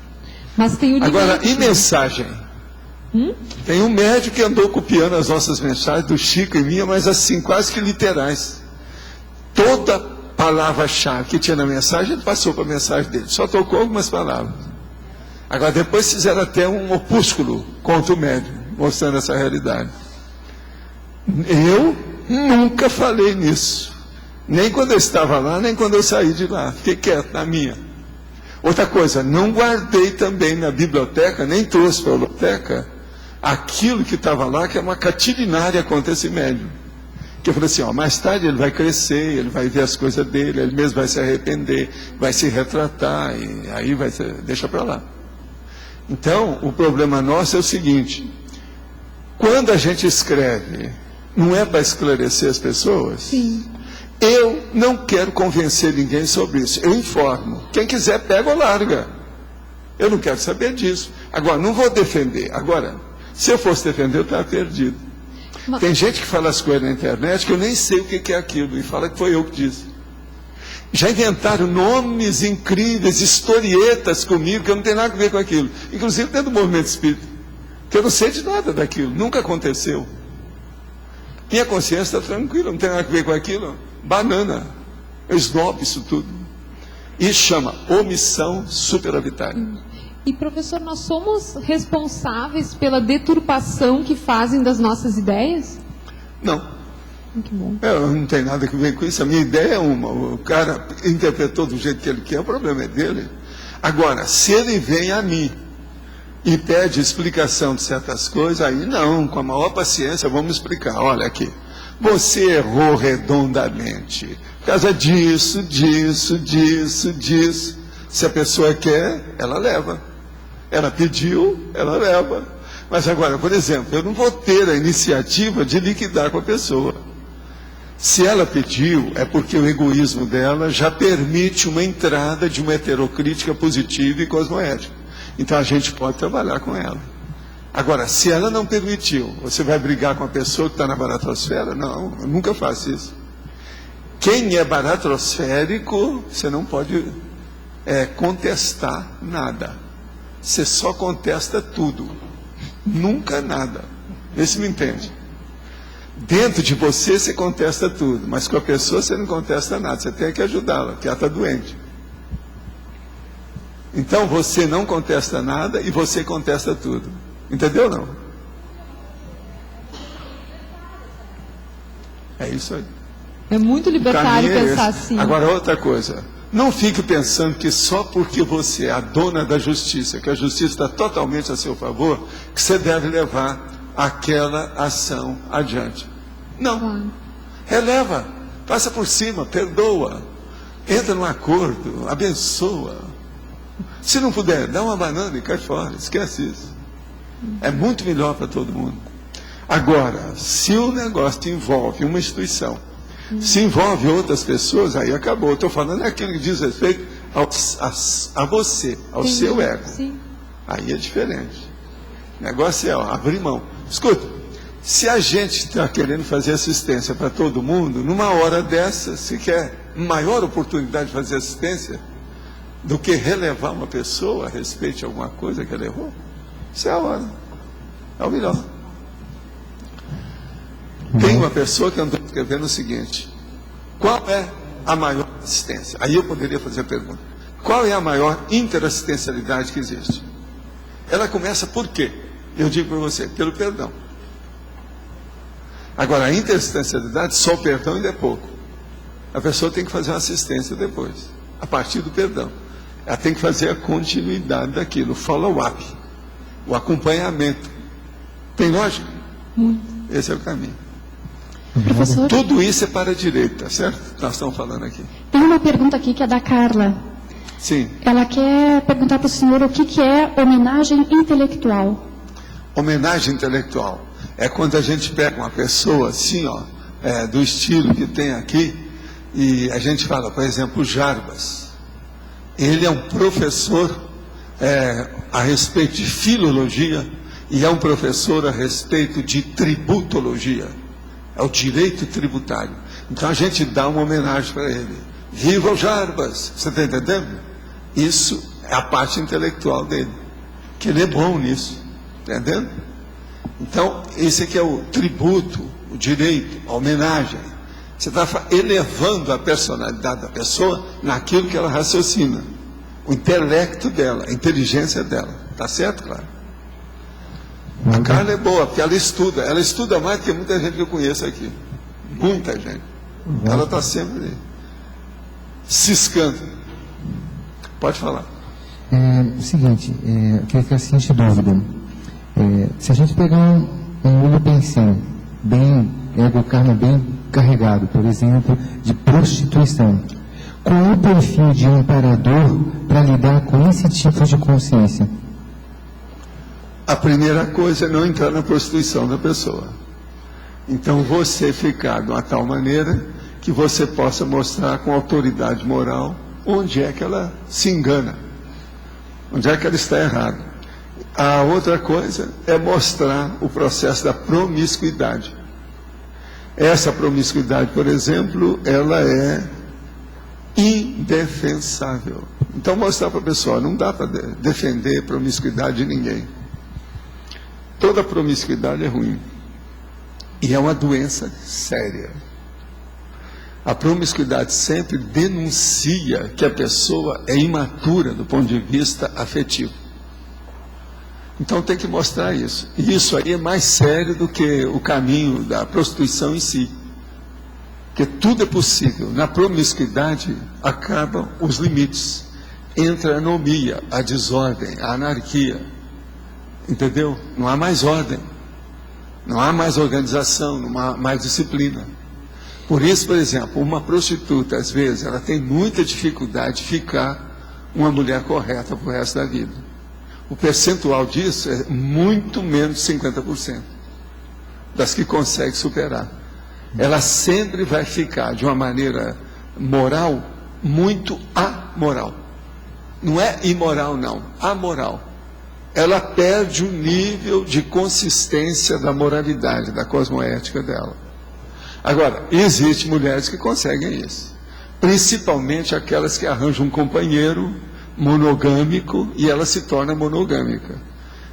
Mas tem o Agora, e mensagem? Tem um médico que andou copiando as nossas mensagens do Chico e minha, mas assim, quase que literais. Toda palavra-chave que tinha na mensagem, ele passou para a mensagem dele. Só trocou algumas palavras. Agora, depois fizeram até um opúsculo contra o médium, mostrando essa realidade. Eu nunca falei nisso. Nem quando eu estava lá, nem quando eu saí de lá. Fiquei quieto na minha. Outra coisa, não guardei também na biblioteca, nem trouxe para a biblioteca, aquilo que estava lá, que é uma catilinária contra esse médium. Que eu falei assim, mais tarde ele vai crescer, ele vai ver as coisas dele, ele mesmo vai se arrepender, vai se retratar, e aí deixa para lá. Então, o problema nosso é o seguinte, quando a gente escreve não é para esclarecer as pessoas? Sim. Eu não quero convencer ninguém sobre isso. Eu informo. Quem quiser, pega ou larga. Eu não quero saber disso. Agora, não vou defender. Agora, se eu fosse defender, eu estava perdido. Tem gente que fala as coisas na internet que eu nem sei o que é aquilo e fala que foi eu que disse. Já inventaram nomes incríveis, historietas comigo, que eu não tenho nada a ver com aquilo. Inclusive dentro do movimento espírita. Que eu não sei de nada daquilo. Nunca aconteceu. Minha consciência está tranquila, não tem nada a ver com aquilo. Banana. Eu esnobo isso tudo. Isso chama omissão superavitária. E, professor, nós somos responsáveis pela deturpação que fazem das nossas ideias? Não. Muito bom. Eu não tenho nada a ver com isso. A minha ideia é uma. O cara interpretou do jeito que ele quer, o problema é dele. Agora, se ele vem a mim e pede explicação de certas coisas, aí não, com a maior paciência, vamos explicar. Olha aqui, você errou redondamente. Por causa disso. Se a pessoa quer, ela leva. Ela pediu, ela leva. Mas agora, por exemplo, eu não vou ter a iniciativa de liquidar com a pessoa. Se ela pediu, é porque o egoísmo dela já permite uma entrada de uma heterocrítica positiva e cosmoética. Então a gente pode trabalhar com ela. Agora, se ela não permitiu, você vai brigar com a pessoa que está na baratrosfera? Não, eu nunca faço isso. Quem é baratrosférico, você não pode contestar nada. Você só contesta tudo. Nunca nada. Vê se me entende. Dentro de você, você contesta tudo, mas com a pessoa você não contesta nada. Você tem que ajudá-la, porque ela está doente. Então você não contesta nada e você contesta tudo. Entendeu ou não? É isso aí. É muito libertário pensar assim. Agora, outra coisa. Não fique pensando que só porque você é a dona da justiça, que a justiça está totalmente a seu favor, que você deve levar aquela ação adiante. Não. Releva, passa por cima, perdoa, entra num acordo, abençoa. Se não puder, dá uma banana e cai fora, esquece isso. É muito melhor para todo mundo. Agora, se o negócio envolve uma instituição, se envolve outras pessoas, aí acabou. Eu estou falando aquilo que diz respeito a você, ao seu ego. Sim. Aí é diferente. O negócio é abrir mão. Escuta, se a gente está querendo fazer assistência para todo mundo, numa hora dessa, se quer maior oportunidade de fazer assistência do que relevar uma pessoa a respeito de alguma coisa que ela errou, isso é a hora. É o melhor. Tem uma pessoa que andou escrevendo o seguinte: qual é a maior assistência? Aí eu poderia fazer a pergunta: qual é a maior interassistencialidade que existe? Ela começa por quê? Eu digo para você, pelo perdão. Agora, a interassistencialidade, só o perdão ainda é pouco. A pessoa tem que fazer uma assistência depois, a partir do perdão. Ela tem que fazer a continuidade daquilo, o follow-up, o acompanhamento. Tem lógica? Esse é o caminho. Professor? Tudo isso é para a direita, certo? Nós estamos falando aqui. Tem uma pergunta aqui que é da Carla. Sim. Ela quer perguntar para o senhor o que é homenagem intelectual. Homenagem intelectual é quando a gente pega uma pessoa assim, ó, do estilo que tem aqui, e a gente fala, por exemplo, o Jarbas. Ele é um professor a respeito de filologia e é um professor a respeito de tributologia. É o direito tributário. Então a gente dá uma homenagem para ele. Viva o Jarbas! Você está entendendo? Isso é a parte intelectual dele. Que ele é bom nisso. Entendendo? Então, esse aqui é o tributo, o direito, a homenagem. Você está elevando a personalidade da pessoa naquilo que ela raciocina. O intelecto dela, a inteligência dela. Está certo, claro? A Carla é boa, porque ela estuda mais do que muita gente que eu conheço aqui. Muita gente. Ela está sempre ciscando. Pode falar. O seguinte, eu queria ter a seguinte dúvida. Se a gente pegar um mundo pensão, bem, ego karma bem carregado, por exemplo, de prostituição, qual é o perfil de um amparador para lidar com esse tipo de consciência? A primeira coisa é não entrar na prostituição da pessoa. Então você ficar de uma tal maneira que você possa mostrar com autoridade moral onde é que ela se engana, onde é que ela está errada. A outra coisa é mostrar o processo da promiscuidade. Essa promiscuidade, por exemplo, ela é indefensável. Então mostrar para a pessoa, não dá para defender promiscuidade de ninguém. Toda promiscuidade é ruim. E é uma doença séria. A promiscuidade sempre denuncia que a pessoa é imatura do ponto de vista afetivo. Então tem que mostrar isso. E isso aí é mais sério do que o caminho da prostituição em si. Porque tudo é possível. Na promiscuidade acabam os limites. Entra a anomia, a desordem, a anarquia. Entendeu? Não há mais ordem. Não há mais organização, não há mais disciplina. Por isso, por exemplo, uma prostituta, às vezes, ela tem muita dificuldade de ficar uma mulher correta para o resto da vida. O percentual disso é muito menos de 50% das que consegue superar. Ela sempre vai ficar de uma maneira moral muito amoral. Não é imoral, não, amoral. Ela perde o nível de consistência da moralidade, da cosmoética dela. Agora, existem mulheres que conseguem isso. Principalmente aquelas que arranjam um companheiro monogâmico e ela se torna monogâmica.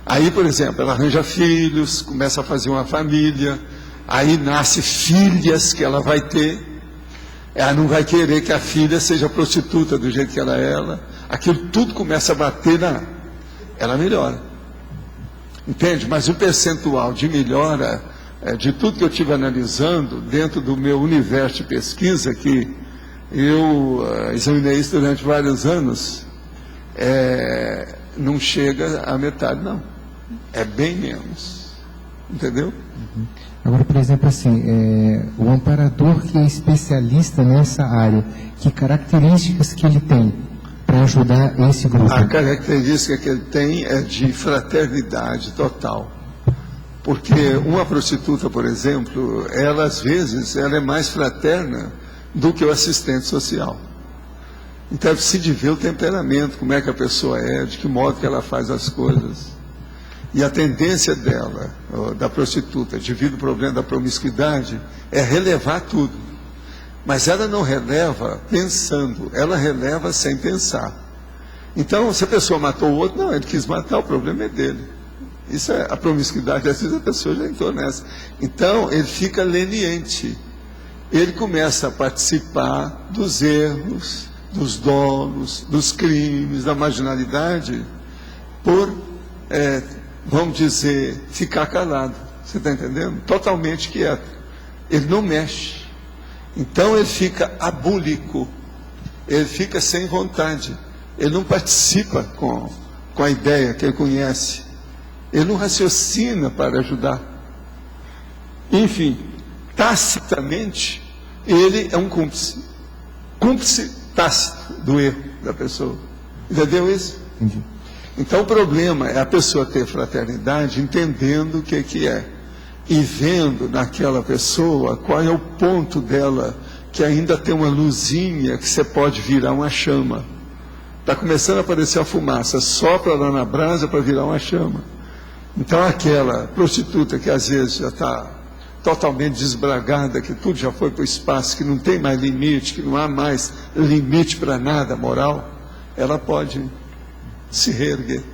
Aí, por exemplo, ela arranja filhos, começa a fazer uma família, aí nasce filhas que ela vai ter. Ela não vai querer que a filha seja prostituta do jeito que ela é. Aquilo tudo começa a bater ela melhora. Entende? Mas o percentual de melhora, de tudo que eu estive analisando, dentro do meu universo de pesquisa, que eu examinei isso durante vários anos, não chega à metade, não. É bem menos. Entendeu? Agora, por exemplo, assim, o amparador que é especialista nessa área, que características que ele tem para ajudar esse grupo? A característica que ele tem é de fraternidade total. Porque uma prostituta, por exemplo, ela às vezes ela é mais fraterna do que o assistente social. Então se de ver o temperamento, como é que a pessoa é, de que modo que ela faz as coisas. E a tendência dela, da prostituta, devido ao problema da promiscuidade, é relevar tudo. Mas ela não releva pensando, ela releva sem pensar. Então, se a pessoa matou o outro, não, ele quis matar, o problema é dele. Isso é a promiscuidade, às vezes a pessoa já entrou nessa. Então, ele fica leniente. Ele começa a participar dos erros, dos dolos, dos crimes, da marginalidade, por, vamos dizer, ficar calado. Você está entendendo? Totalmente quieto. Ele não mexe. Então ele fica abúlico, ele fica sem vontade, ele não participa com a ideia que ele conhece, ele não raciocina para ajudar. Enfim, tacitamente, ele é um cúmplice tácito do erro da pessoa. Entendeu isso? Entendi. Então o problema é a pessoa ter fraternidade, entendendo o que é. E vendo naquela pessoa qual é o ponto dela, que ainda tem uma luzinha que você pode virar uma chama. Está começando a aparecer a fumaça, sopra lá na brasa para virar uma chama. Então aquela prostituta que às vezes já está totalmente desbragada, que tudo já foi para o espaço, que não tem mais limite, que não há mais limite para nada moral, ela pode se reerguer.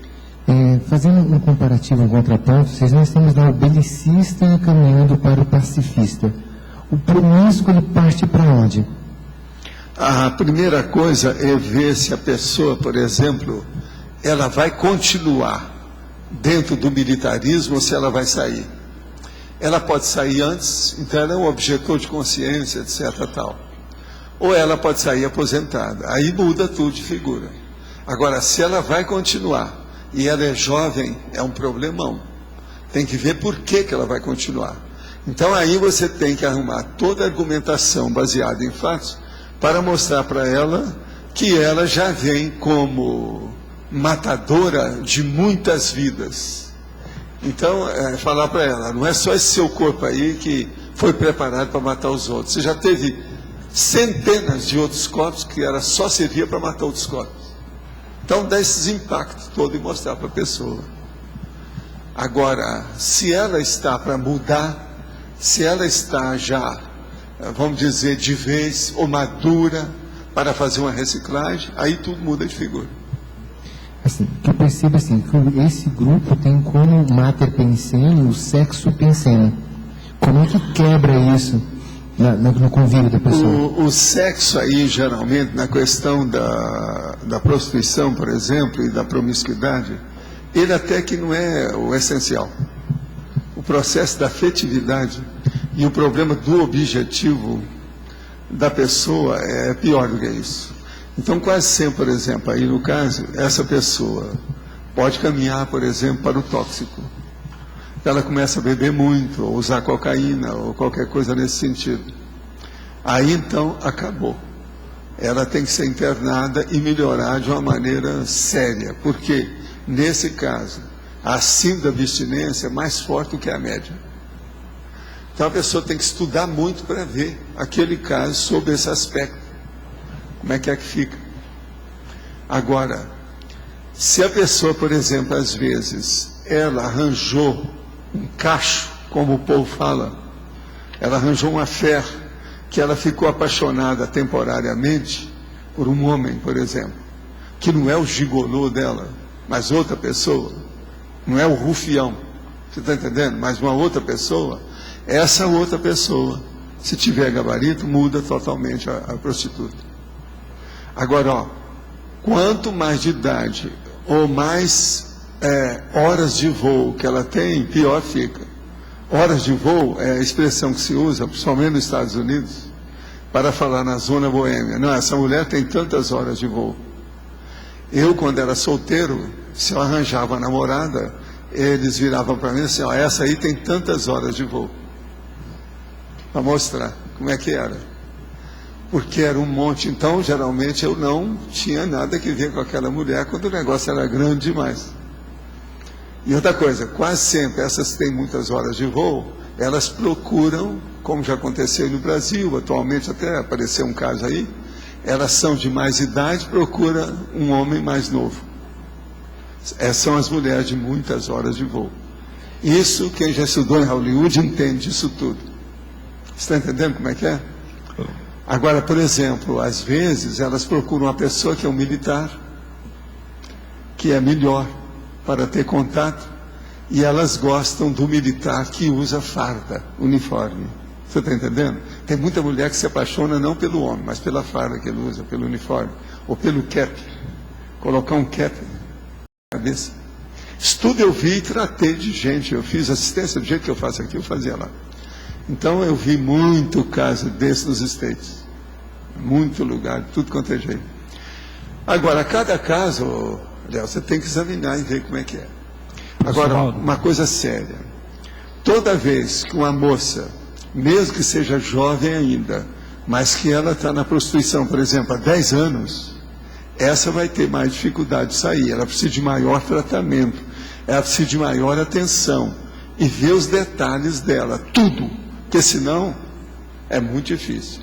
Fazendo um comparativo, um contraponto, nós temos lá o belicista caminhando para o pacifista. O promíscuo, ele parte para onde? A primeira coisa é ver se a pessoa, por exemplo, ela vai continuar dentro do militarismo ou se ela vai sair. Ela pode sair antes, então ela é um objetor de consciência, etc. tal. Ou ela pode sair aposentada. Aí muda tudo de figura. Agora, se ela vai continuar e ela é jovem, é um problemão. Tem que ver por que ela vai continuar. Então aí você tem que arrumar toda a argumentação baseada em fatos para mostrar para ela que ela já vem como matadora de muitas vidas. Então, falar para ela, não é só esse seu corpo aí que foi preparado para matar os outros. Você já teve centenas de outros corpos que só servia para matar outros corpos. Então dá esses impactos todos e mostrar para a pessoa. Agora, se ela está para mudar, se ela está já, vamos dizer, de vez ou madura para fazer uma reciclagem, aí tudo muda de figura. Assim, que eu percebo assim, que esse grupo tem como mater pensene o sexo pensene. Como é que quebra isso no convívio da pessoa? O sexo aí, geralmente, na questão da prostituição, por exemplo, e da promiscuidade, ele até que não é o essencial. O processo da afetividade e o problema do objetivo da pessoa é pior do que isso. Então, quase sempre, por exemplo, aí no caso, essa pessoa pode caminhar, por exemplo, para o tóxico. Ela começa a beber muito, ou usar cocaína, ou qualquer coisa nesse sentido. Aí, então, acabou. Ela tem que ser internada e melhorar de uma maneira séria, porque, nesse caso, a síndrome da abstinência é mais forte do que a média. Então, a pessoa tem que estudar muito para ver aquele caso sob esse aspecto. Como é que fica? Agora, se a pessoa, por exemplo, às vezes, ela arranjou um cacho, como o povo fala, ela arranjou uma fé que ela ficou apaixonada temporariamente por um homem, por exemplo, que não é o gigolô dela, mas outra pessoa, não é o rufião, você está entendendo? Mas uma outra pessoa, essa outra pessoa, se tiver gabarito, muda totalmente a prostituta. Agora, quanto mais de idade ou mais horas de voo que ela tem, pior fica. Horas de voo é a expressão que se usa, principalmente nos Estados Unidos, para falar na zona boêmia. Não, essa mulher tem tantas horas de voo. Eu, quando era solteiro, se eu arranjava uma namorada, eles viravam para mim assim, essa aí tem tantas horas de voo. Para mostrar como é que era. Porque era um monte. Então, geralmente, eu não tinha nada que ver com aquela mulher quando o negócio era grande demais. E outra coisa, quase sempre, essas que têm muitas horas de voo, elas procuram, como já aconteceu no Brasil, atualmente até apareceu um caso aí, elas são de mais idade, procuram um homem mais novo. Essas são as mulheres de muitas horas de voo. Isso, quem já estudou em Hollywood entende isso tudo. Você está entendendo como é que é? Agora, por exemplo, às vezes elas procuram uma pessoa que é um militar, que é melhor para ter contato, e elas gostam do militar que usa farda, uniforme. Você está entendendo? Tem muita mulher que se apaixona não pelo homem, mas pela farda que ele usa, pelo uniforme, ou pelo cap. Colocar um cap na cabeça. Estudo eu vi e tratei de gente, eu fiz assistência do jeito que eu faço aqui, eu fazia lá. Então eu vi muito caso desse nos States. Muito lugar, tudo quanto é jeito. Agora, cada caso, Léo, você tem que examinar e ver como é que é. Agora, uma coisa séria. Toda vez que uma moça, mesmo que seja jovem ainda, mas que ela está na prostituição, por exemplo, há 10 anos, essa vai ter mais dificuldade de sair. Ela precisa de maior tratamento, ela precisa de maior atenção e ver os detalhes dela, tudo, porque senão é muito difícil.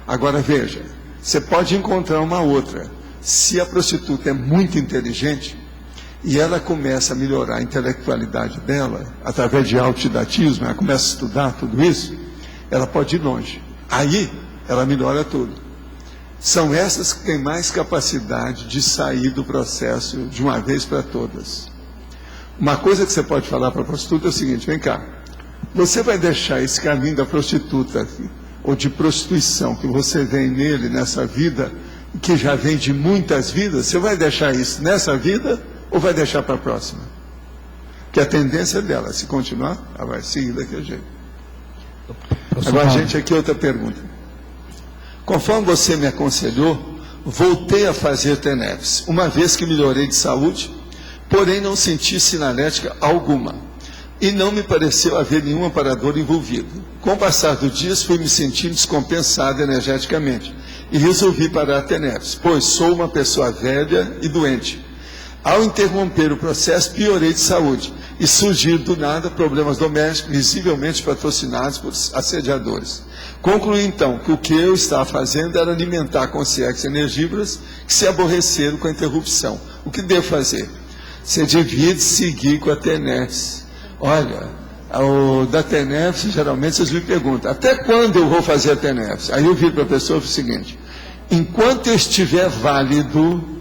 Agora veja, você pode encontrar uma outra. Se a prostituta é muito inteligente e ela começa a melhorar a intelectualidade dela, através de autodidatismo, ela começa a estudar tudo isso, ela pode ir longe. Aí ela melhora tudo. São essas que têm mais capacidade de sair do processo de uma vez para todas. Uma coisa que você pode falar para a prostituta é o seguinte, vem cá, você vai deixar esse caminho da prostituta ou de prostituição que você vem nele, nessa vida, que já vem de muitas vidas, você vai deixar isso nessa vida ou vai deixar para a próxima? Porque a tendência dela, se continuar, ela vai seguir daquele jeito. Agora, gente, aqui outra pergunta. Conforme você me aconselhou, voltei a fazer TENEPS, uma vez que melhorei de saúde, porém não senti sinalética alguma, e não me pareceu haver nenhum amparador envolvido. Com o passar dos dias, fui me sentindo descompensado energeticamente, e resolvi parar a TENEPS, pois sou uma pessoa velha e doente. Ao interromper o processo, piorei de saúde e surgiram do nada problemas domésticos visivelmente patrocinados por assediadores. Concluí então que o que eu estava fazendo era alimentar consciências energívoras que se aborreceram com a interrupção. O que devo fazer? Você devia seguir com a TENEPS. Olha, da TENEPS, geralmente vocês me perguntam, até quando eu vou fazer a TENEPS? Aí eu viro para a pessoa o seguinte: enquanto eu estiver válido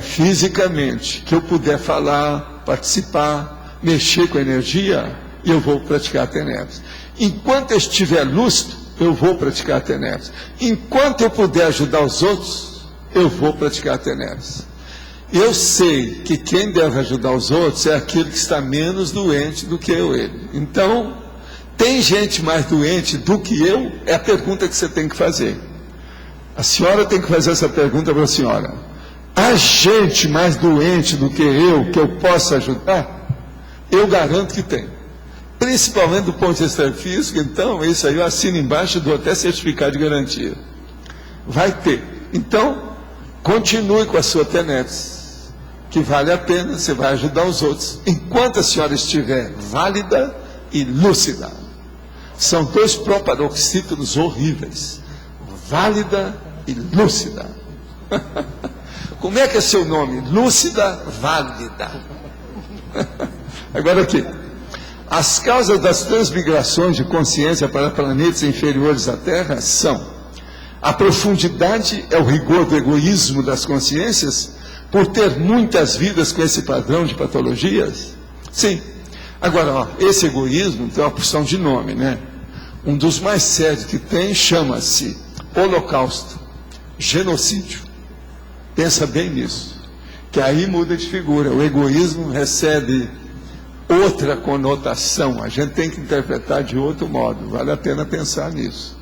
fisicamente, que eu puder falar, participar, mexer com a energia, eu vou praticar a TENEPS. Enquanto eu estiver lúcido, eu vou praticar a TENEPS. Enquanto eu puder ajudar os outros, eu vou praticar a TENEPS. Eu sei que quem deve ajudar os outros é aquele que está menos doente do que ele. Então, tem gente mais doente do que eu? É a pergunta que você tem que fazer. A senhora tem que fazer essa pergunta para a senhora. Há gente mais doente do que eu possa ajudar? Eu garanto que tem. Principalmente do ponto de vista físico, então, isso aí eu assino embaixo e dou até certificado de garantia. Vai ter. Então, continue com a sua TENEPS, que vale a pena, você vai ajudar os outros, enquanto a senhora estiver válida e lúcida. São dois proparoxítonos horríveis. Válida e lúcida. Como é que é seu nome? Lúcida, válida. Agora aqui. As causas das transmigrações de consciência para planetas inferiores à Terra são: a profundidade é o rigor do egoísmo das consciências, por ter muitas vidas com esse padrão de patologias? Sim. Agora, esse egoísmo tem uma porção de nome, né? Um dos mais sérios que tem chama-se holocausto, genocídio. Pensa bem nisso, que aí muda de figura. O egoísmo recebe outra conotação, a gente tem que interpretar de outro modo, vale a pena pensar nisso.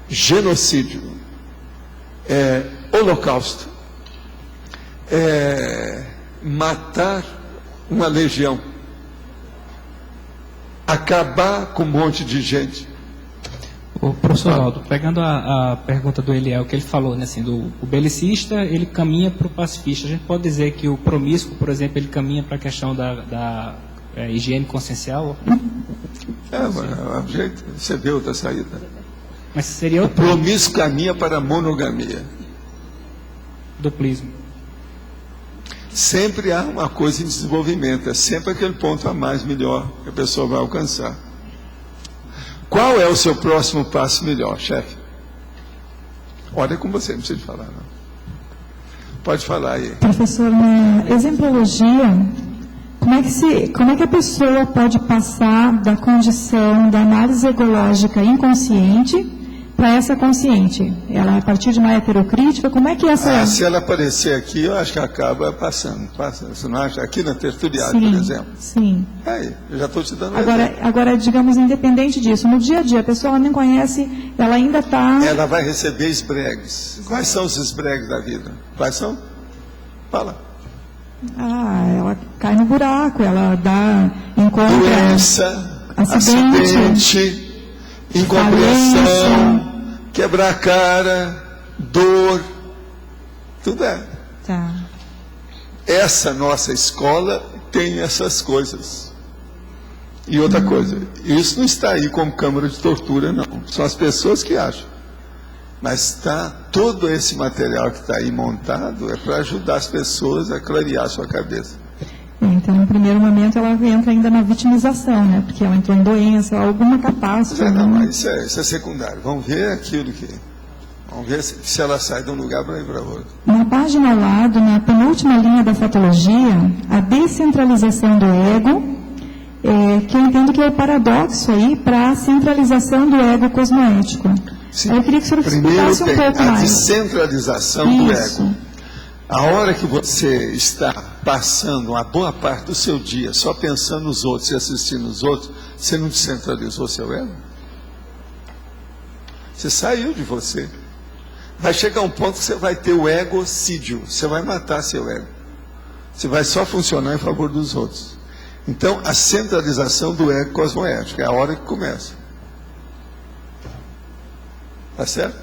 Genocídio, holocausto, matar uma legião, acabar com um monte de gente. O professor Aldo, pegando a pergunta do Eliel, que ele falou, né, assim, o belicista, ele caminha para o pacifista. A gente pode dizer que o promíscuo, por exemplo, ele caminha para a questão da higiene consciencial? O jeito, você vê outra saída. Mas seria o promíscuo caminha para a monogamia. Duplismo. Sempre há uma coisa em desenvolvimento, é sempre aquele ponto a mais melhor que a pessoa vai alcançar. Qual é o seu próximo passo melhor, chefe? Olha com você, não precisa de falar, não. Pode falar aí. Professor, na exemplologia, como é que a pessoa pode passar da condição da análise egológica inconsciente para essa consciente? Ela, a partir de uma heterocrítica, como é que essa... se ela aparecer aqui, eu acho que acaba passando. Você não acha? Aqui na tertuliária, por exemplo. Sim. Aí, eu já estou te dando agora, digamos, independente disso, no dia a dia, a pessoa não conhece, ela ainda está... Ela vai receber esbregues. Quais são os esbregues da vida? Quais são? Fala. Ela cai no buraco, ela encontra... Doença, acidente, incompreensão, quebrar a cara, dor, tudo é. Tá. Essa nossa escola tem essas coisas. E outra coisa, isso não está aí como câmara de tortura, não. São as pessoas que acham. Mas todo esse material que está aí montado é para ajudar as pessoas a clarear a sua cabeça. Então, no primeiro momento, ela entra ainda na vitimização, né? Porque ela entrou em doença, alguma catástrofe. Isso é secundário. Vamos ver aquilo que... Vamos ver se ela sai de um lugar para ir para outro. Na página ao lado, na penúltima linha da fatologia, a descentralização do ego, que eu entendo que é o paradoxo aí para a centralização do ego cosmoético. Sim. Eu queria que o senhor explicasse um pouco mais. A descentralização do ego. A hora que você está passando uma boa parte do seu dia só pensando nos outros e assistindo os outros, você não descentralizou seu ego? Você saiu de você. Vai chegar um ponto que você vai ter o egocídio. Você vai matar seu ego. Você vai só funcionar em favor dos outros. Então, a centralização do ego cosmoético é a hora que começa. Tá certo?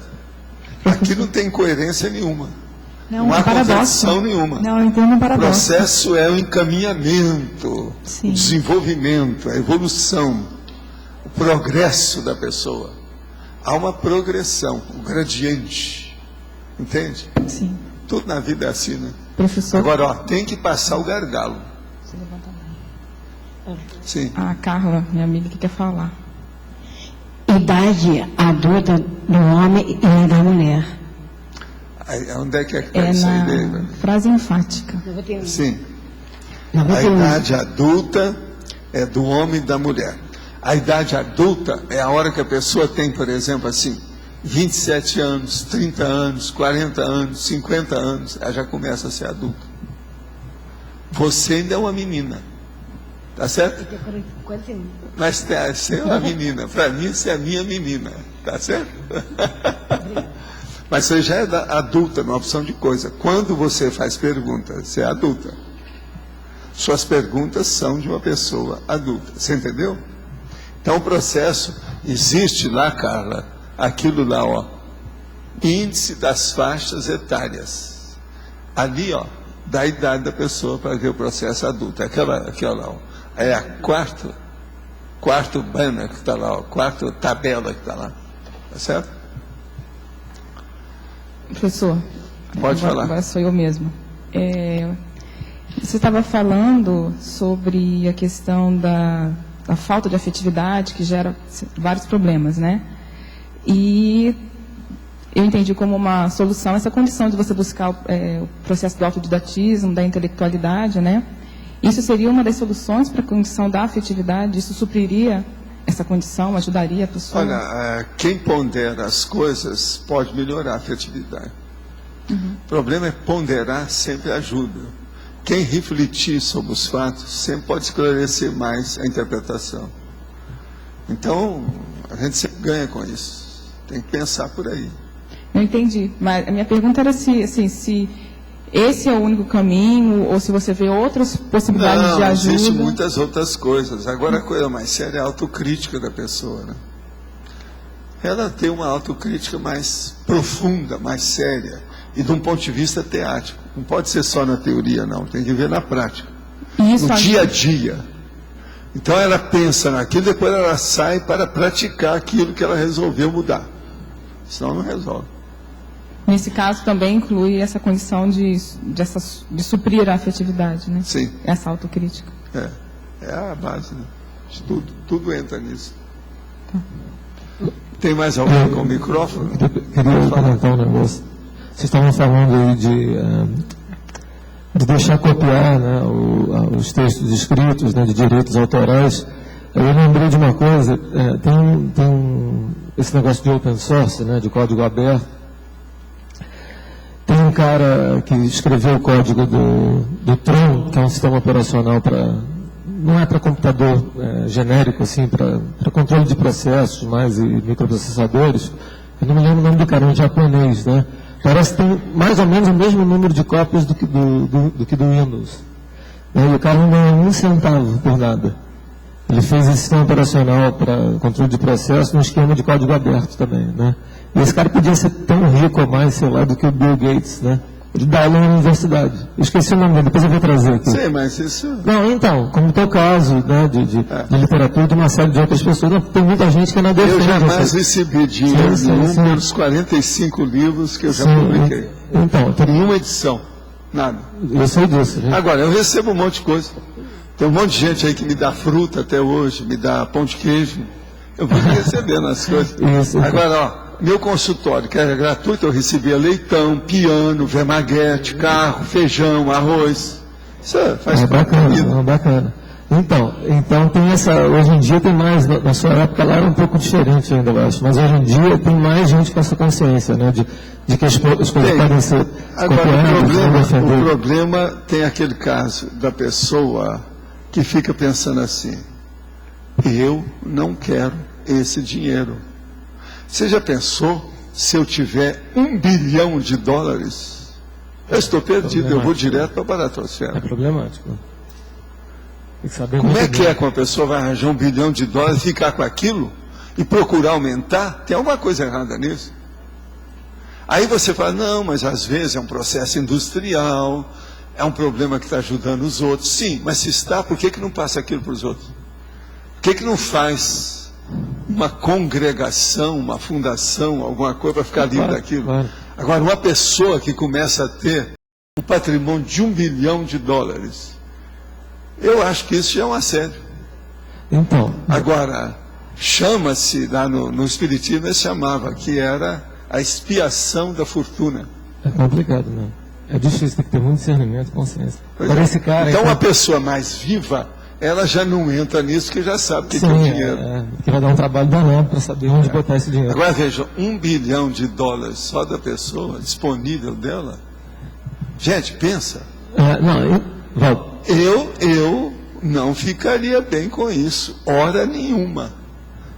Aqui não tem coerência nenhuma. Não há contradição nenhuma. Não, eu entendo um O paradoxo. processo é o encaminhamento, o desenvolvimento, a evolução, o progresso da pessoa. Há uma progressão, um gradiente. Entende? Sim. Tudo na vida é assim, né? Professor. Agora, ó, tem que passar o gargalo. Sim. A Carla, minha amiga, que quer falar. Idade adulta do homem e da mulher. Aí, onde é que está isso aí dele? Frase enfática. Sim. A idade adulta é do homem e da mulher. A idade adulta é a hora que a pessoa tem, por exemplo, assim, 27 anos, 30 anos, 40 anos, 50 anos, ela já começa a ser adulta. Você ainda é uma menina. Tá certo? Mas você é uma menina. Para mim, você é a minha menina. Tá certo? Mas você já é adulta numa opção de coisa. Quando você faz perguntas, você é adulta. Suas perguntas são de uma pessoa adulta. Você entendeu? Então o processo existe lá, Carla, aquilo lá, ó, índice das faixas etárias. Ali, ó, da idade da pessoa para ver o processo adulto. Aquela, ó, é a quarto banner que está lá, ó, quarta tabela que está lá. Tá certo? Professor. Pode falar. Agora sou eu mesmo. Você estava falando sobre a questão da falta de afetividade que gera vários problemas, né? E eu entendi como uma solução essa condição de você buscar o processo do autodidatismo, da intelectualidade, né? Isso seria uma das soluções para a condição da afetividade? Isso supriria essa condição, ajudaria a pessoa? Olha, quem pondera as coisas pode melhorar a afetividade. Uhum. O problema é ponderar, sempre ajuda. Quem refletir sobre os fatos sempre pode esclarecer mais a interpretação. Então, a gente sempre ganha com isso. Tem que pensar por aí. Eu entendi, mas a minha pergunta era se esse é o único caminho ou se você vê outras possibilidades de ajuda. Existem muitas outras coisas. Agora a coisa mais séria é a autocrítica da pessoa, né? Ela tem uma autocrítica mais profunda, mais séria e de um ponto de vista teático. Não pode ser só na teoria, não. Tem que ver na prática. No dia a dia. Então ela pensa naquilo, depois ela sai para praticar aquilo que ela resolveu mudar. Senão não resolve. Nesse caso também inclui essa condição de suprir a afetividade, né? Sim. Essa autocrítica. É a base, né? Tudo entra nisso. Tem mais alguém com o micrófono? Queria comentar um negócio. Vocês estavam falando aí de deixar copiar, né, os textos escritos, né, de direitos autorais. Eu lembrei de uma coisa, tem esse negócio de open source, né, de código aberto. Tem um cara que escreveu o código do Tron, que é um sistema operacional não é para computador genérico, assim, para controle de processos mais e microprocessadores. Eu não me lembro o nome do cara, é um japonês, né? Parece que tem mais ou menos o mesmo número de cópias do que do Windows. E o cara não ganha um centavo por nada. Ele fez esse sistema operacional para controle de processo num esquema de código aberto também, né? E esse cara podia ser tão rico ou mais, sei lá, do que o Bill Gates, né? Ele dá aula na universidade. Eu esqueci o nome dele, depois eu vou trazer aqui. Sim, mas isso... Não, então, como o teu caso, né, de literatura, de uma série de outras pessoas, não, tem muita gente que não defende. Eu jamais recebi dinheiro nenhum pelos 45 livros que eu já publiquei. Então, nenhuma edição, nada. Eu sei disso. Né? Agora, eu recebo um monte de coisa. Tem um monte de gente aí que me dá fruta até hoje, me dá pão de queijo. Eu vou recebendo as coisas. Isso. Agora, ó, meu consultório, que era gratuito, eu recebia leitão, piano, vermaguete, carro, feijão, arroz. Isso faz parte da vida. Bacana. Então tem essa, hoje em dia tem mais, na sua época lá era um pouco diferente ainda, eu acho, mas hoje em dia tem mais gente com essa consciência, né, de que as coisas podem ser copiadas. O problema tem aquele caso da pessoa que fica pensando assim, eu não quero esse dinheiro. Você já pensou, se eu tiver $1 bilhão, eu estou perdido, eu vou direto para a baratosfera. É problemático. Como é que uma pessoa vai arranjar $1 bilhão e ficar com aquilo e procurar aumentar? Tem alguma coisa errada nisso. Aí você fala, não, mas às vezes é um processo industrial, é um problema que está ajudando os outros. Sim, mas se está, por que não passa aquilo para os outros? Por que não faz uma congregação, uma fundação, alguma coisa para ficar livre daquilo? Claro. Agora, uma pessoa que começa a ter um patrimônio de $1 bilhão, eu acho que isso já é um assédio. Então. Agora, chama-se, lá no Espiritismo, ele chamava, que era a expiação da fortuna. É complicado, não. É difícil, tem que ter muito discernimento e consciência. Agora, esse cara, então, uma pessoa mais viva, ela já não entra nisso, que já sabe que tem dinheiro. Que vai dar um trabalho danado para saber onde botar esse dinheiro. Agora, veja, $1 bilhão só da pessoa, disponível dela. Gente, pensa. Eu não ficaria bem com isso, hora nenhuma,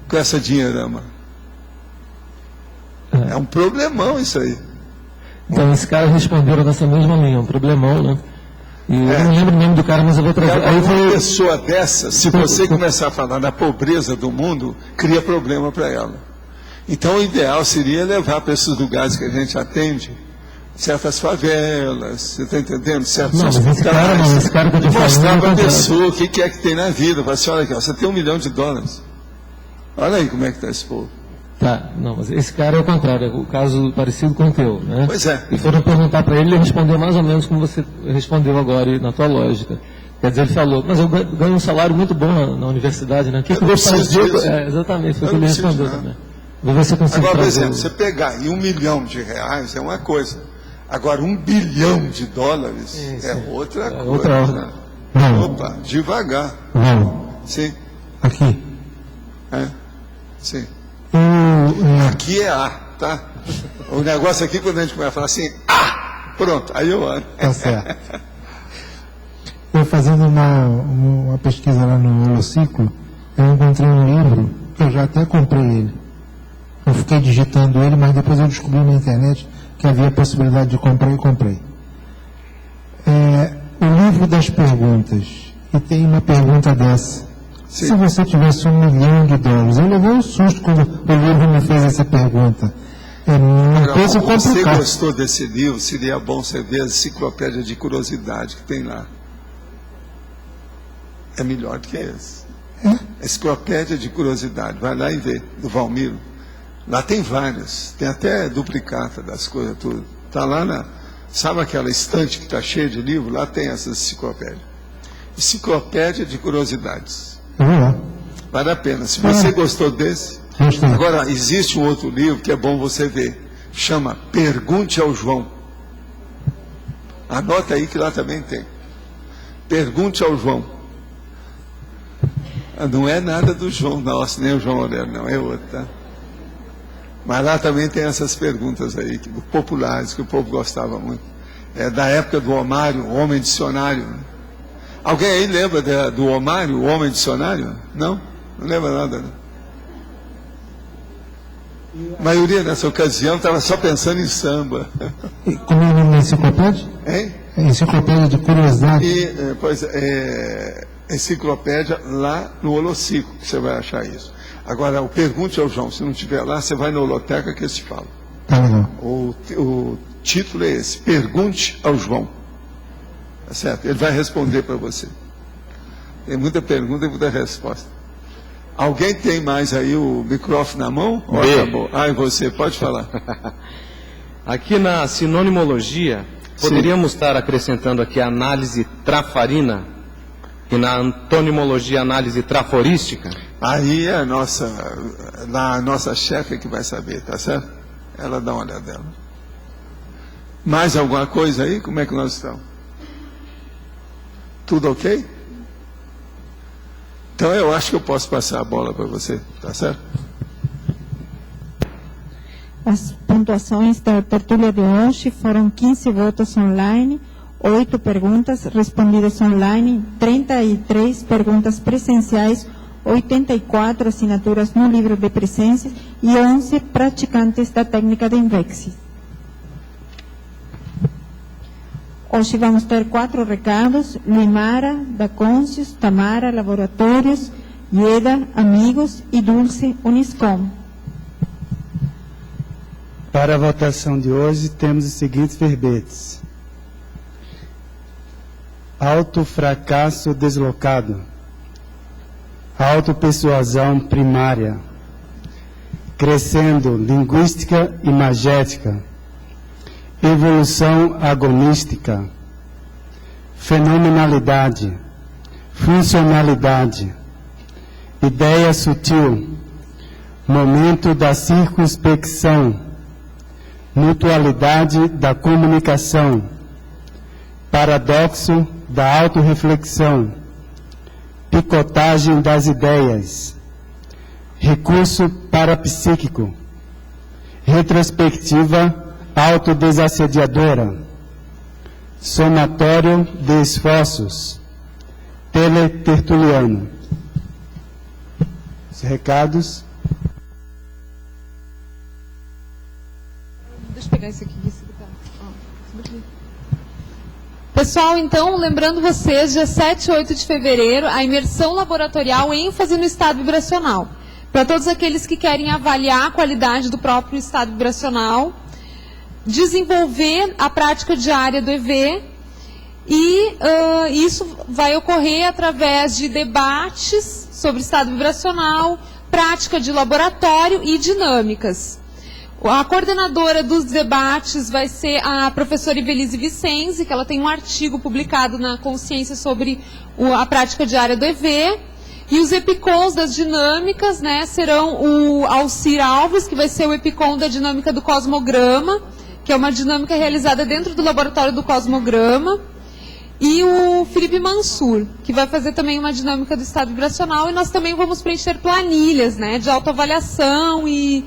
com essa dinheirama. É um problemão isso aí. Então, esse cara respondeu dessa mesma linha, um problemão, né? E eu não lembro o nome do cara, mas eu vou trazer. Aí uma pessoa dessa, se você começar a falar da pobreza do mundo, cria problema para ela. Então, o ideal seria levar para esses lugares que a gente atende, certas favelas, você está entendendo? Certos hospitais. Esse cara que eu estou falando, mostrar para a pessoa o que é que tem na vida. Fala assim, olha aqui, você tem $1 milhão. Olha aí como é que está esse povo. Tá, não, mas esse cara é o contrário, é o caso parecido com o teu, né? Pois é. E foram perguntar para ele, ele respondeu mais ou menos como você respondeu agora, na tua lógica. Quer dizer, ele falou, mas eu ganho um salário muito bom na universidade, né? O que eu vou fazer? Exatamente, foi o que ele respondeu também. Vou ver se eu consigo agora, por trazer. exemplo, você pegar aí $1 milhão é uma coisa. Agora, $1 bilhão é outra coisa. Outra ordem. Opa, devagar. Sim. Aqui. Sim. Aqui é A, tá? O negócio aqui, quando a gente começa a falar assim, pronto, aí eu ando. Tá certo. Eu fazendo uma pesquisa lá no Holociclo, eu encontrei um livro, que eu já até comprei ele. Eu fiquei digitando ele, mas depois eu descobri na internet que havia a possibilidade de comprar e comprei. O livro das perguntas. E tem uma pergunta dessa. Sim. Se você tivesse $1 milhão, eu levei um susto quando o livro me fez essa pergunta. É uma coisa complicada. Se você gostou desse livro, seria bom você ver a enciclopédia de curiosidade que tem lá. É melhor do que esse. Enciclopédia de curiosidade. Vai lá e vê, do Valmiro. Lá tem várias. Tem até duplicata das coisas, tudo. Está lá sabe aquela estante que está cheia de livros? Lá tem essa enciclopédia. Enciclopédia de curiosidades. Vale a pena. Se você gostou desse. Agora, existe um outro livro que é bom você ver. Chama Pergunte ao João. Anota aí que lá também tem. Pergunte ao João. Não é nada do João nosso, nem o João Aurélio, não. É outro, tá? Mas lá também tem essas perguntas aí, populares, que o povo gostava muito. É da época do Homário, o Homem Dicionário. Alguém aí lembra do Homário, o Homem Dicionário? Não? Não lembra nada, não? A maioria nessa ocasião estava só pensando em samba. Como é o nome da enciclopédia? Hein? Enciclopédia de curiosidade. Enciclopédia lá no Holociclo, que você vai achar isso. Agora, o Pergunte ao João, se não estiver lá, você vai na holoteca que eles te falam. Tá legal. O título é esse, Pergunte ao João. Tá certo? Ele vai responder para você. Tem muita pergunta e muita resposta. Alguém tem mais aí o microfone na mão? Acabou. E você, pode falar. Aqui na sinonimologia, poderíamos estar acrescentando aqui a análise trafarina e na antonimologia análise traforística? Aí é a nossa chefe que vai saber, tá certo? Ela dá uma olhada dela. Mais alguma coisa aí? Como é que nós estamos? Tudo ok? Então eu acho que eu posso passar a bola para você, tá certo? As pontuações da tertúlia de hoje foram 15 votos online, 8 perguntas respondidas online, 33 perguntas presenciais, 84 assinaturas no livro de presenças e 11 praticantes da técnica de Invexis. Hoje vamos ter 4 recados: Limara, da Conscius, Tamara, Laboratórios, Ieda, Amigos e Dulce, Uniscom. Para a votação de hoje, temos os seguintes verbetes. Autofracasso deslocado. Autopersuasão primária. Crescendo linguística imagética. Evolução agonística. Fenomenalidade. Funcionalidade. Ideia sutil. Momento da circunspecção. Mutualidade da comunicação. Paradoxo da autorreflexão. Picotagem das ideias. Recurso parapsíquico. Retrospectiva autodesassediadora. Somatório de esforços. Teletertuliano. Os recados. Deixa eu pegar esse aqui. Pessoal, então, lembrando vocês, dia 7 e 8 de fevereiro, a imersão laboratorial ênfase no estado vibracional. Para todos aqueles que querem avaliar a qualidade do próprio estado vibracional, desenvolver a prática diária do EV, e isso vai ocorrer através de debates sobre estado vibracional, prática de laboratório e dinâmicas. A coordenadora dos debates vai ser a professora Ivelise Vicenzi, que ela tem um artigo publicado na Consciência sobre a prática diária do EV. E os EPICONs das dinâmicas, né, serão o Alcir Alves, que vai ser o EPICON da dinâmica do cosmograma, que é uma dinâmica realizada dentro do laboratório do cosmograma. E o Felipe Mansur, que vai fazer também uma dinâmica do estado vibracional. E nós também vamos preencher planilhas, né, de autoavaliação e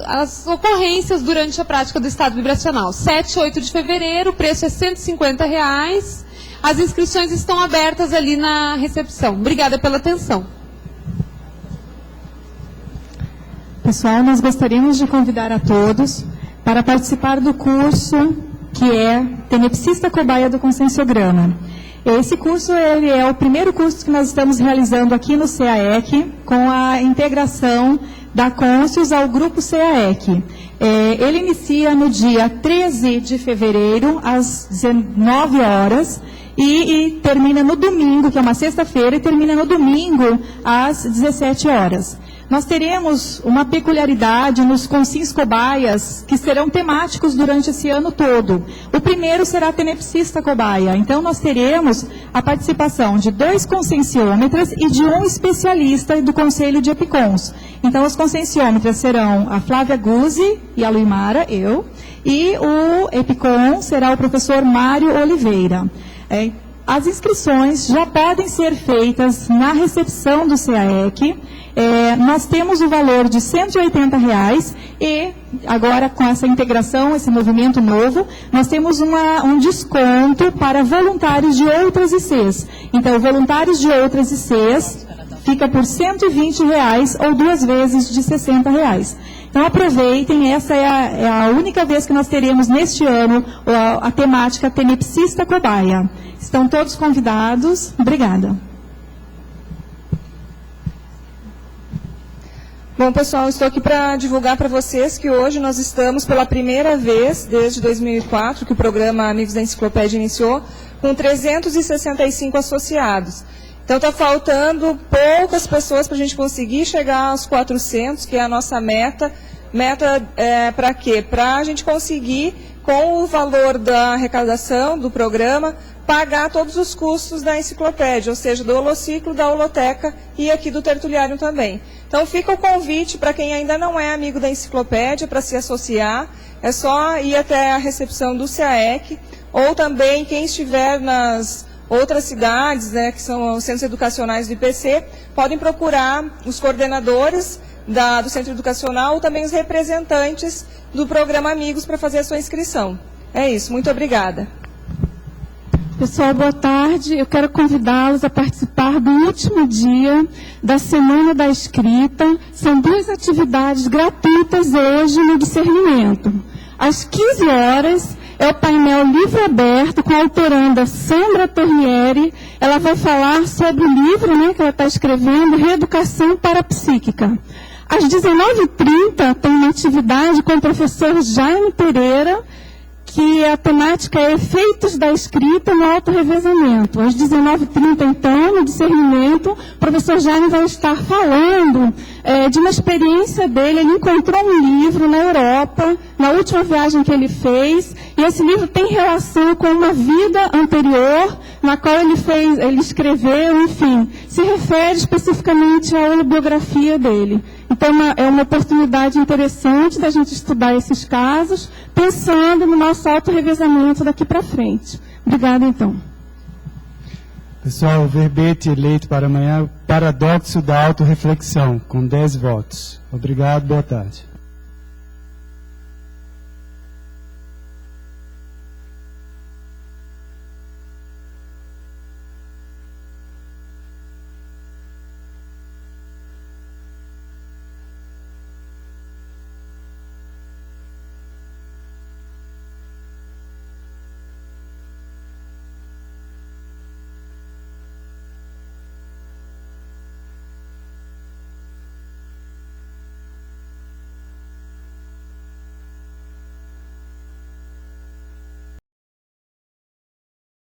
as ocorrências durante a prática do estado vibracional. 7 e 8 de fevereiro, o preço é R$150. As inscrições estão abertas ali na recepção. Obrigada pela atenção. Pessoal, nós gostaríamos de convidar a todos para participar do curso que é Tenepsista Cobaia do Conscienciograma. Esse curso ele é o primeiro curso que nós estamos realizando aqui no CAEC, com a integração da Conscius ao Grupo CAEC. Ele inicia no dia 13 de fevereiro, às 19 horas, e termina no domingo, que é uma sexta-feira, e termina no domingo, às 17 horas. Nós teremos uma peculiaridade nos consins cobaias que serão temáticos durante esse ano todo. O primeiro será Tenepsista Cobaia. Então, nós teremos a participação de 2 conscienciômetras e de um especialista do Conselho de Epicons. Então, os conscienciômetras serão a Flávia Guzzi e a Luimara, eu, e o Epicon será o professor Mário Oliveira. As inscrições já podem ser feitas na recepção do CAEC. Nós temos o valor de R$180 e agora com essa integração, esse movimento novo, nós temos um desconto para voluntários de outras ICs. Então, voluntários de outras ICs fica por R$120 ou 2 vezes de R$60. Então, aproveitem, essa é a única vez que nós teremos neste ano a temática Tenepsista Cobaia. Estão todos convidados. Obrigada. Bom, pessoal, estou aqui para divulgar para vocês que hoje nós estamos pela primeira vez, desde 2004, que o programa Amigos da Enciclopédia iniciou, com 365 associados. Então, está faltando poucas pessoas para a gente conseguir chegar aos 400, que é a nossa meta. Meta para quê? Para a gente conseguir, com o valor da arrecadação do programa, pagar todos os custos da enciclopédia, ou seja, do holociclo, da holoteca e aqui do tertuliário também. Então, fica o convite para quem ainda não é amigo da enciclopédia para se associar. É só ir até a recepção do CAEC, ou também quem estiver nas outras cidades, né, que são os centros educacionais do IPC, podem procurar os coordenadores do centro educacional ou também os representantes do programa Amigos para fazer a sua inscrição. É isso, muito obrigada. Pessoal, boa tarde. Eu quero convidá-los a participar do último dia da Semana da Escrita. São 2 atividades gratuitas hoje no discernimento. Às 15 horas é o painel livre aberto com a autoranda Sandra Torrieri. Ela vai falar sobre o livro, né, que ela está escrevendo, Reeducação Parapsíquica. Às 19h30 tem uma atividade com o professor Jaime Pereira, que a temática é efeitos da escrita no autorrevezamento. Às 19h30, então, no discernimento, o professor Jaime vai estar falando de uma experiência dele. Ele encontrou um livro na Europa, na última viagem que ele fez, e esse livro tem relação com uma vida anterior, na qual ele escreveu, enfim, se refere especificamente à autobiografia dele. Então, é uma oportunidade interessante da gente estudar esses casos, pensando no nosso autorrevezamento daqui para frente. Obrigada, então. Pessoal, o verbete eleito para amanhã, Paradoxo da Autorreflexão, com 10 votos. Obrigado, boa tarde.